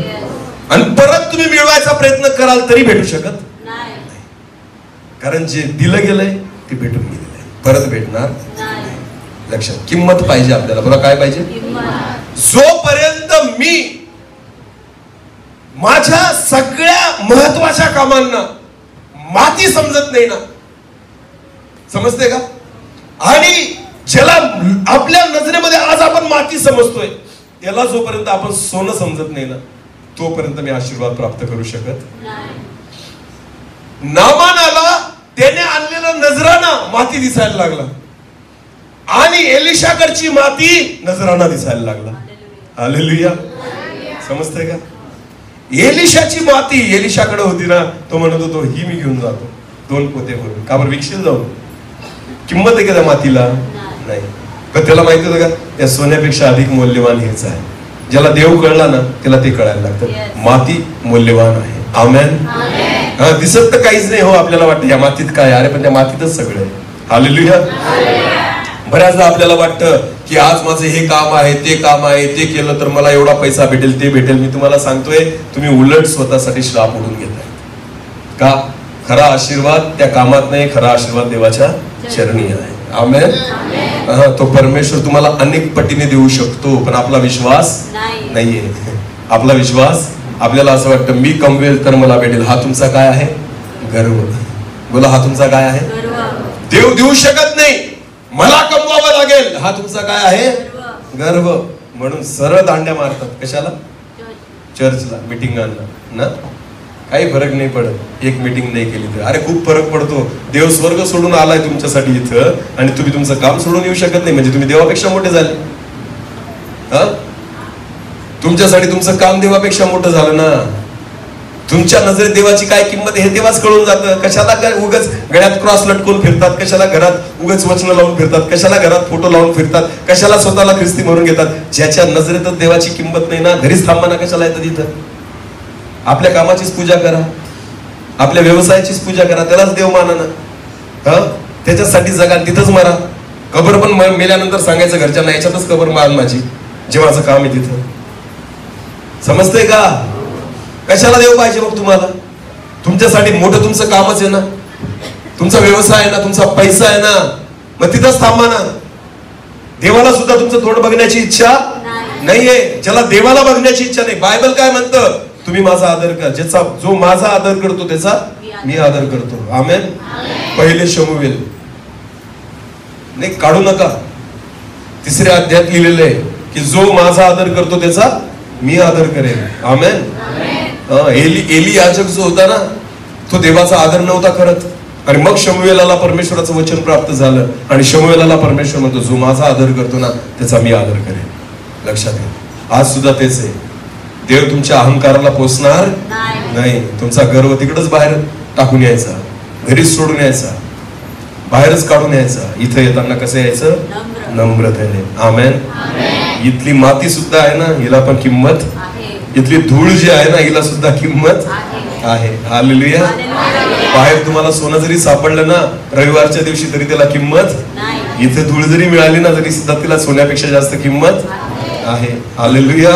S2: आणि परत तुम्ही मिळवायचा प्रयत्न कराल तरी भेटू शकत नाही, कारण जे दिलं गेलंय ते भेटून गेलेलं आहे, परत भेटणार नाही. लक्षात. किंमत पाहिजे आपल्याला. बघा काय पाहिजे? जोपर्यंत मी माझ्या सगळ्या महत्वाच्या कामांना माती समजत नाही ना, समजते का? आणि ज्याला आपल्या नजरेमध्ये आज आपण माती समजतोय त्याला जोपर्यंत आपण सोनं समजत नाही ना तोपर्यंत मी आशीर्वाद प्राप्त करू शकत नाही. नामानाला त्याने आणलेला नजराना माती दिसायला लागला आणि एलिशाकडची माती नजराना दिसायला लागला. हालेलुया. समजतंय का? एलिशाची माती एलिशाकडे होती ना, तो म्हणत होतो ही मी घेऊन जातो 2 पोते भरून. का बरं? विकशील जाऊन. किंमत आहे का त्या मातीला? नाही. पण त्याला माहिती होतं का त्या सोन्यापेक्षा अधिक मौल्यवान हेच आहे. ज्याला देव कळला ना त्याला ते कळायला लागतं माती मौल्यवान आहे. आमेन. हा. दिसत तर काहीच नाही हो, आपल्याला वाटतं या मातीत काय, अरे पण त्या मातीतच सगळं आहे. हालेलुया. बऱ्याचदा आपल्याला वाटतं की आज माझं हे काम आहे, ते काम आहे, ते केलं तर मला एवढा पैसा भेटेल, ते भेटेल. मी तुम्हाला सांगतोय तुम्ही उलट स्वतःसाठी श्राप उडून घेताय. का? खरा आशीर्वाद त्या कामात नाही, खरा आशीर्वाद देवाच्या चरणी आहे. आमेन. तो परमेश्वर तुम्हाला अनेक पटीने देऊ शकतो, पण आपला विश्वास नाहीये. आपला विश्वास, आपल्याला असं वाटतं मी कमवेल तर मला भेटेल. हा तुमचा काय आहे? गर्व. बोला, हा तुमचा काय आहे? देव देऊ शकत नाही, मला कमवावं लागेल, हा तुमचा काय आहे? गर्व. म्हणून सरळ दांड्या मारतात. कशाला? चर्चला, मिटिंगांना ना. काही फरक नाही पडत. 1 मीटिंग नाही केली तर. अरे खूप फरक पडतो. देव स्वर्ग सोडून आलाय तुमच्यासाठी इथं आणि तुम्ही तुमचं काम सोडून येऊ शकत नाही, म्हणजे तुम्ही देवापेक्षा मोठे झाले. हा, तुमच्यासाठी तुमचं काम देवापेक्षा मोठं झालं ना. तुमच्या नजरेत देवाची काय किंमत आहे हे तेव्हाच कळून जातं. कशाला उगाच गळ्यात क्रॉस लटकून फिरतात, कशाला घरात उगाच वचनं लावून फिरतात, कशाला घरात फोटो लावून फिरतात, कशाला स्वतःला ख्रिस्ती म्हणून घेतात. ज्याच्या नजरेतच देवाची किंमत नाही ना, घरीच थांबा ना, कशाला येतं तिथं. आपल्या कामाचीच पूजा करा, आपल्या व्यवसायाचीच पूजा करा, त्यालाच देव माना ना. त्याच्यासाठी जगा, तिथंच मरा. कबर पण मेल्यानंतर सांगायचं घरच्यांना याच्यातच कबर मान माझी, जे माझं काम आहे तिथं. समजतंय का? कशाला देव पाहिजे मग तुम्हाला? तुमच्यासाठी मोठं तुमचं कामच आहे ना. तुमचा व्यवसाय आहे ना, तुमचा पैसा आहे ना, मग तिथंच थांबा ना. देवाला सुद्धा तुमचं तोंड बघण्याची इच्छा नाहीये. ज्याला देवाला बघण्याची इच्छा नाही, बायबल काय म्हणतं, तुम्ही माझा आदर करा. ज्याचा जो माझा आदर करतो त्याचा मी आदर करतो. आमेन. पहिले शमूएल नाही काढू नका, 3ऱ्या अध्यायात लिहिलेलं आहे की जो माझा आदर करतो त्याचा मी आदर करेन. आमेन. एली याजक जो होता ना, तो देवाचा आदर नव्हता करत, आणि मग शमूएलाला परमेश्वराचं वचन प्राप्त झालं, आणि शमूएलाला परमेश्वर म्हणतो जो माझा आदर करतो ना त्याचा मी आदर करेन. लक्षात घ्या, आज सुद्धा तेच आहे. देव तुमच्या अहंकाराला पोचणार नाही. तुमचा गर्व तिकडच बाहेर टाकून यायचा, घरीच सोडून यायचा, बाहेरच काढून यायचा. इथं येताना कसं यायचं, नम्रतेने. आमेन. इथली माती सुद्धा आहे ना, हिला पण किंमत, इथली धूळ जी आहे ना हिला सुद्धा किंमत आहे. हालेलुया. बाहेर तुम्हाला सोनं जरी सापडलं ना रविवारच्या दिवशी तरी त्याला किंमत, इथे धूळ जरी मिळाली ना तरी सुद्धा तिला सोन्यापेक्षा जास्त किंमत आहे. हालेलुया.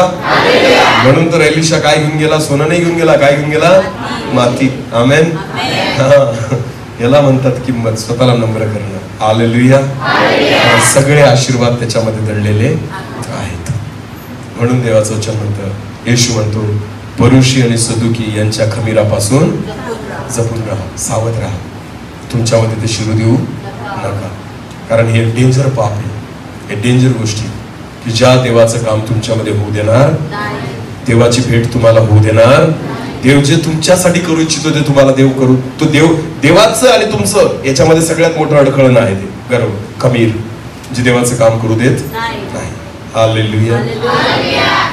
S2: म्हणून तर एलिशा काय घेऊन गेला, सोनं नाही घेऊन गेला, काय घेऊन गेला, माती. आमेन. याला म्हणतात किंमत, स्वतःला नम्र करणं. हालेलुया. सगळे आशीर्वाद त्याच्यामध्ये दडलेले आहेत. म्हणून देवाचं वचन म्हणतं, येशू म्हणतो, परुषी आणि सदुकी यांच्या खमीरापासून जपून राहा, सावध राहा. तुमच्यामध्ये ते शिरू देऊ नका, कारण हे डेंजर पाप आहे, हे डेंजर गोष्टी की ज्या देवाचं काम तुमच्यामध्ये होऊ देणार, देवाची भेट तुम्हाला होऊ देणार. देव जे तुमच्यासाठी करू इच्छितो ते तुम्हाला देव करू, तो देवाचं आणि तुमचं याच्यामध्ये सगळ्यात मोठं अडखळण आहे ते गर्व, खमीर, जे देवाचं काम करू देत नाही. हालेलुया.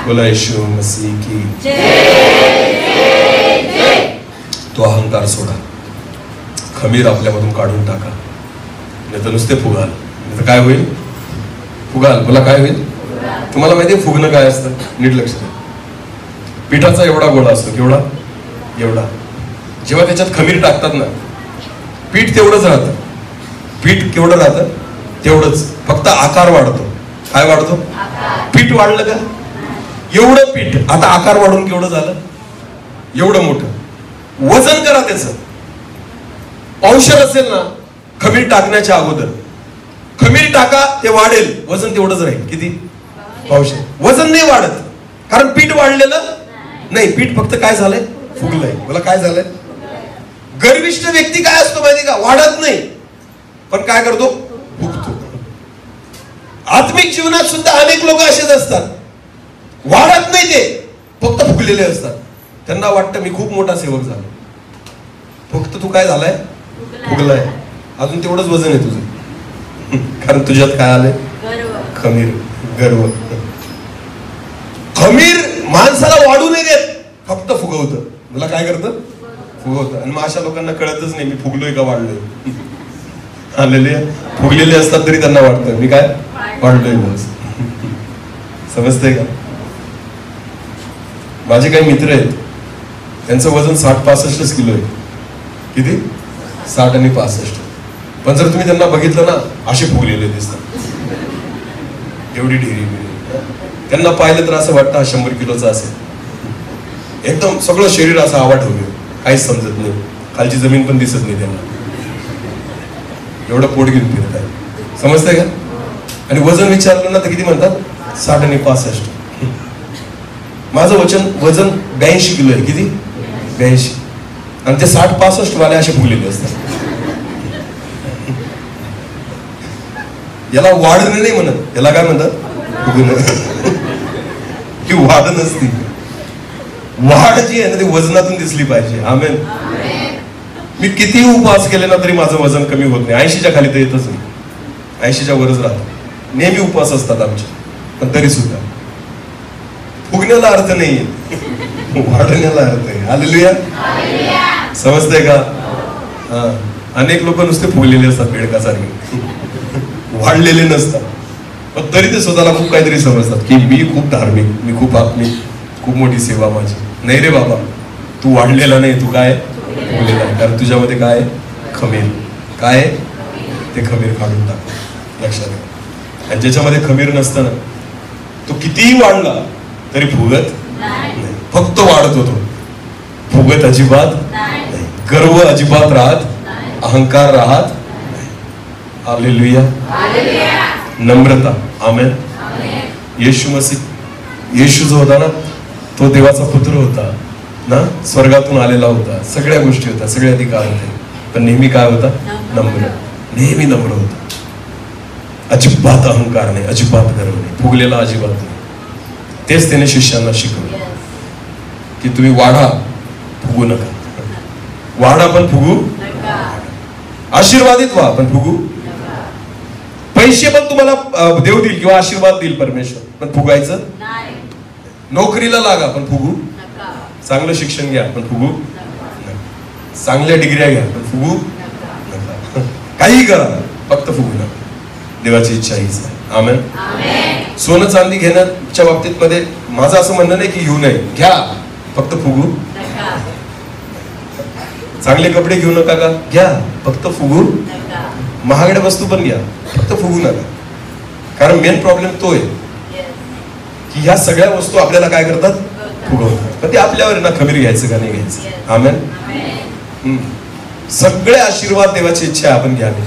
S2: बोला येशू मसीह की तो अहंकार सोडा, खमीर आपल्यामधून काढून टाका, नाही तर नुसते फुगाल. नाही तर काय होईल, फुगाल. बोला काय होईल. तुम्हाला माहितीये फुगणं काय असतं, नीट लक्ष द्या. पिठाचा एवढा गोळा असतो, केवढा, एवढा. जेव्हा त्याच्यात खमीर टाकतात ना, पीठ तेवढंच राहतं. पीठ केवढं राहतं, तेवढंच, फक्त आकार वाढतो. काय वाढतो, पीठ वाढलं का, एवढं पीठ, आता आकार वाढून केवढं झालं, एवढं मोठं. वजन करा त्याचं. औषध असेल ना, खमीर टाकण्याच्या अगोदर खमीर टाका, ते वाढेल, वजन तेवढंच राहील. किती, औषध. वजन नाही वाढत, कारण पीठ वाढलेलं नाही, पीठ फक्त काय झालंय, फुगलंय. मला काय झालंय. गर्विष्ठ व्यक्ती काय असतो माहिती का, वाढत नाही पण काय करतो, फुगतो. आत्मिक जीवनात सुद्धा अनेक लोक असेच असतात, वाढत नाही ते, फक्त फुगलेले असतात. त्यांना वाटतं मी खूप मोठा सेवक झालो, फक्त तू काय झालाय, फुगलाय. अजून तेवढंच वजन आहे तुझं, कारण तुझ्यात काय आलंय, खमीर, गर्व. खमीर माणसाला वाढू नाही देत, फक्त फुगवतं. मला काय करतं, फुगवतं. आणि मग अशा लोकांना कळतच नाही मी फुगलोय का वाढलोय. आलेले फुगलेले असतात तरी त्यांना वाटतं मी काय वाढलोय बस. समजतंय का. माझे काही मित्र आहेत, त्यांचं वजन 60-65 किलो आहे. किती, 60 आणि 65. पण जर तुम्ही त्यांना बघितलं ना, असे फुगलेले दिसतात, एवढी ढेरी. त्यांना पाहिलं तर असं वाटतं 100 किलोचा असेल. एकदम सगळं शरीर असं आवाट होईल, काहीच समजत नाही, खालची जमीन पण दिसत नाही त्यांना, एवढं पोट घेऊन फिरत आहे. समजतंय का. आणि वजन विचारलं ना तर किती म्हणतात, 60 आणि 65. माझं वजन 82 किलो आहे. किती, 82. आणि ते 60-65 वाले असे फुगलेले असतात. याला वाढणं नाही म्हणत, याला काय म्हणतात, फुगणं. ही वाढ नसती, वाढ जी आहे ना ती वजनातून दिसली पाहिजे. आमेन. मी कितीही उपवास केले ना तरी माझं वजन कमी होत नाही. 80च्या खाली तर येतच नाही, 80च्या वरच राहतो. नेहमी उपवास असतात आमचे, पण तरी सुद्धा फुगण्याला अर्थ नाहीये, वाढण्याला अर्थ आहे. हालेलुया. समजतंय का. अनेक लोक नुसते फुगलेले असतात बेडकासारखे, वाढलेले नसतात, पण तरी ते स्वतःला खूप काहीतरी समजतात की मी खूप धार्मिक, मी खूप आत्मिक, खूप मोठी सेवा माझी. नाही रे बाबा, तू वाढलेला नाही, तू काय फुगलेला आहे. कारण तुझ्यामध्ये काय, खमीर. काय, ते खमीर काढून टाक. लक्षात घ्या. आणि ज्याच्यामध्ये खमीर नसतं ना, तो कितीही वाढला तरी फुगत नाही, फक्त वाढत होतो, फुगत अजिबात नाही. गर्व अजिबात राहत अहंकार राहत हालेलुया, नम्रता, आमेन. येशू मसीह, येशू जो होता ना तो देवाचा पुत्र होता ना, स्वर्गातून आलेला होता, सगळ्या गोष्टी होत्या, सगळे अधिकार होते, पण नेहमी काय होता? नम्र, नेहमी नम्र होता. अजिबात अहंकार नाही, अजिबात गर्व नाही, फुगलेला अजिबात नाही. तेच त्याने शिष्यांना शिकवलं की तुम्ही वाढा, फुगू नका. वाढा पण फुगू, आशीर्वादित व्हा पण फुगू. पैसे पण तुम्हाला देव देईल किंवा आशीर्वाद देईल परमेश्वर, पण फुगायचं. नोकरीला लागा पण फुगू. चांगलं शिक्षण घ्या पण फुगू. चांगल्या डिग्र्या घ्या पण फुगू नका. काही करा फक्त फुगू नका. देवाची इच्छा हीच आहे. आमेन. सोनं चांदी घेण्याच्या बाबतीत मध्ये माझं असं म्हणणं नाही की घेऊ नये, घ्या फक्त फुगू. चांगले कपडे घेऊ नका का? घ्या फक्त फुगू. महागड्या वस्तू पण घ्या फक्त फुगू नका. कारण मेन प्रॉब्लेम तो आहे की ह्या सगळ्या वस्तू आपल्याला काय करतात? फुगवतात. पण ते आपल्यावर ना खमीर घ्यायचं का नाही घ्यायचं. आमेन. सगळे आशीर्वाद देवाची इच्छा आहे आपण घ्यावी,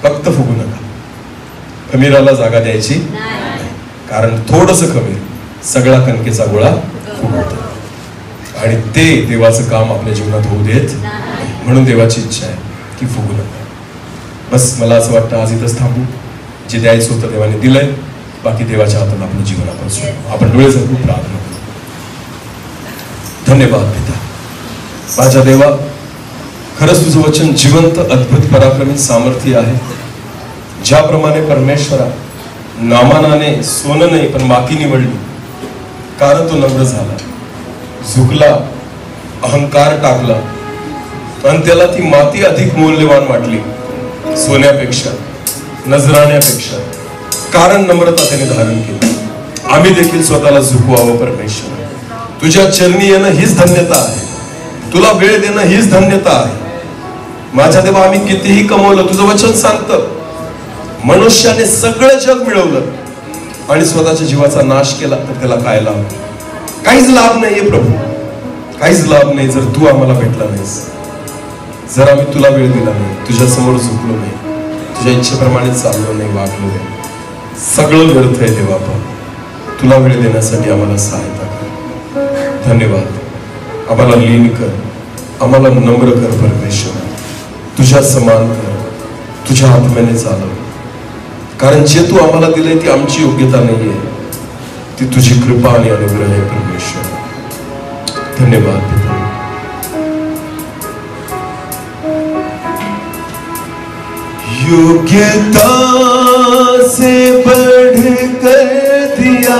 S2: फक्त फुगू नका. खमीराला जागा द्यायची नाही, कारण थोडस खमीर सगळा कणकेचा गोळा फुगवतो आणि ते देवाचं काम आपल्या जीवनात होऊ देत. म्हणून देवाची इच्छा आहे की फुगू नका. बस मला असं वाटतं आज इथंच थांबू. जे द्यायचं होतं देवाने दिलंय, बाकी देवाच्या हातात आपलं जीवन आपण सोडू. आपण डोळे झाकू प्रार्थना करू. धन्यवाद पिता, माझ्या देवा, खरंच तुझं वचन जिवंत, अद्भुत, पराक्रमी, सामर्थ्य आहे. ज्याप्रमाणे परमेश्वरा नामानाने सोनं नाही पण माती निवडली, कारण तो नम्र झाला, झुकला, अहंकार टाकला आणि त्याला ती माती अधिक मौल्यवान वाटली सोन्यापेक्षा, नजराण्यापेक्षा, कारण नम्रता त्याने धारण केली. आम्ही देखील स्वतःला झुकवावं परमेश्वर. तुझ्या चरणी येणं हीच धन्यता आहे, तुला वेळ देणं हीच धन्यता आहे. माझ्या देवा, आम्ही कितीही कमवलं, तुझं वचन सांगतं मनुष्याने सगळं जग मिळवलं आणि स्वतःच्या जीवाचा नाश केला तर त्याला काय लाभ? काहीच लाभ नाहीये प्रभू, काहीच लाभ नाही जर तू आम्हाला भेटला नाहीस, जर आम्ही तुला वेळ दिला नाही, तुझ्या समोर झुकलो नाही, तुझ्या इच्छेप्रमाणे चाललो नाही, वागलो नाही. सगळं व्यर्थ आहे देवा. तुला वेळ देण्यासाठी आम्हाला सहायता कर. धन्यवाद. आम्हाला लीन कर, आम्हाला नम्र कर परमेश्वर. तुझ्या समान कर, तुझ्या आत्म्याने चालव. कारण जे तू आम्हाला दिलंय ती आमची योग्यता नाहीये, ती तुझी कृपा आणि अनुग्रह आहे परमेश्वर. धन्यवाद पिता. योग्यता से बढ़कर दिया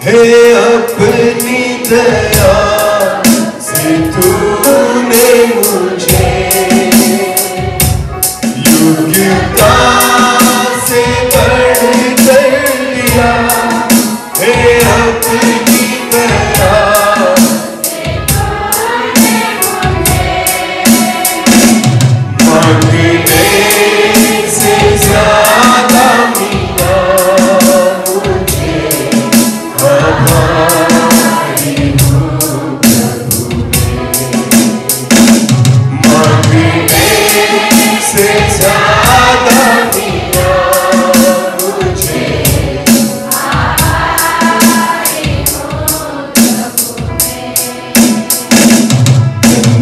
S2: है अपनी दया से तूने मुझे. योग्यता से बढ़कर दिया है अपनी दया मांगने से ज्यादा मिला मुझे. आभारी हूँ प्रभु मांगने से ज्यादा मिला मुझे.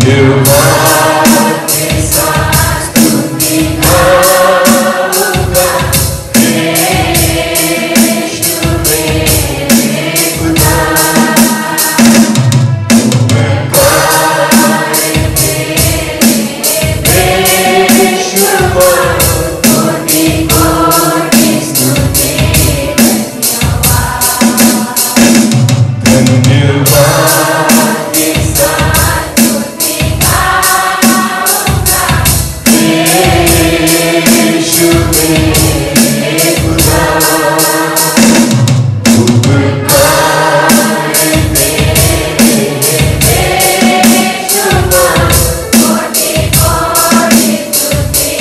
S2: धन्यवाद के साथ स्तुति गाऊंगा यीशु मेरे खुदा. यीशु को कोटि कोटि स्तुति. धन्यवाद के साथ यीशु मेरे खुदा. उपकार तेरे यीशु को कोटि कोटि स्तुति.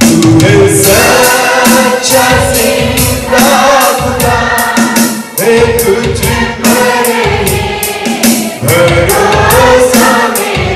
S2: तू है सच्चा जिंदा खुदा, है तुझ पर ही भरोसा मेरा.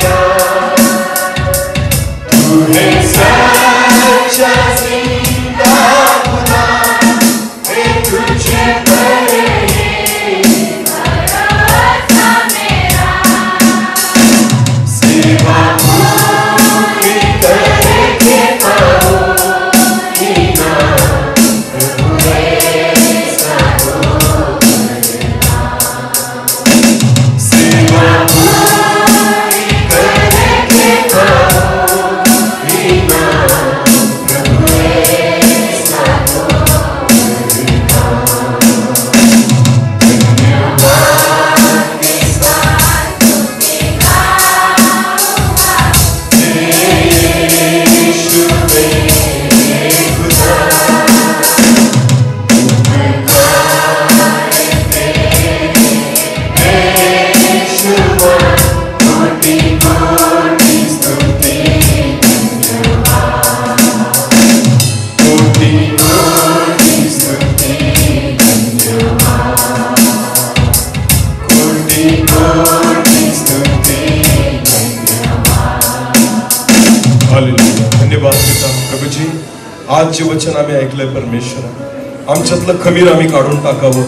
S2: आज जे वचन आम्ही ऐकलंय परमेश्वरा, आमच्यातलं खमीर आम्ही काढून टाकावं,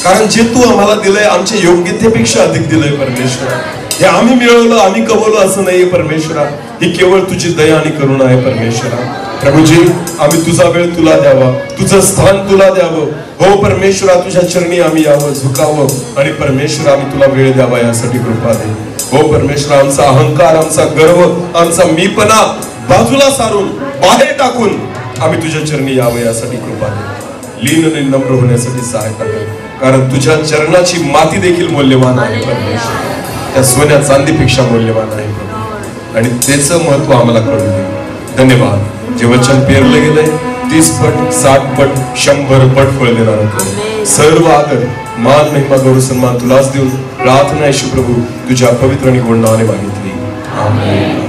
S2: कारण जे तू आम्हाला दिलंय आमच्या योग्यतेपेक्षा अधिक दिलंय परमेश्वरा. हे आम्ही मिळवलं, आम्ही कमवलं असं नाहीये परमेश्वरा, ही केवळ तुझी दया आणि करुणा आहे परमेश्वरा. प्रभूजी, आम्ही तुझा वेळ तुला द्यावा, तुझं स्थान तुला द्यावं. हो परमेश्वरा, तुझ्या चरणी आम्ही यावं, झुकावं, आणि परमेश्वरा आम्ही तुला वेळ द्यावा यासाठी कृपा दे. हो परमेश्वरा, आमचा अहंकार, आमचा गर्व, आमचा मीपणा बाजूला सारून, बाहेर टाकून आम्ही तुझ्या चरणी यावं यासाठी कृपा दे. लीन आणि नम्र होण्यासाठी सहायता कर, कारण तुझ्या चरणाची माती देखील मौल्यवान आहे परमेश्वर, त्या सोन्या चांदीपेक्षा मौल्यवान आहे प्रभू, आणि त्याचं महत्व आम्हाला कळून दे. धन्यवाद. जे वचन पेरलं गेलंय 30 पट, 60 पट, 100 पट फळ देणार होतं. सर्व आदर, मान, महिमा, गौरव, सन्मान तुलाच देऊन प्रार्थना येशू प्रभू तुझ्या पवित्र आणि गोड नावाने मागितली. आमेन.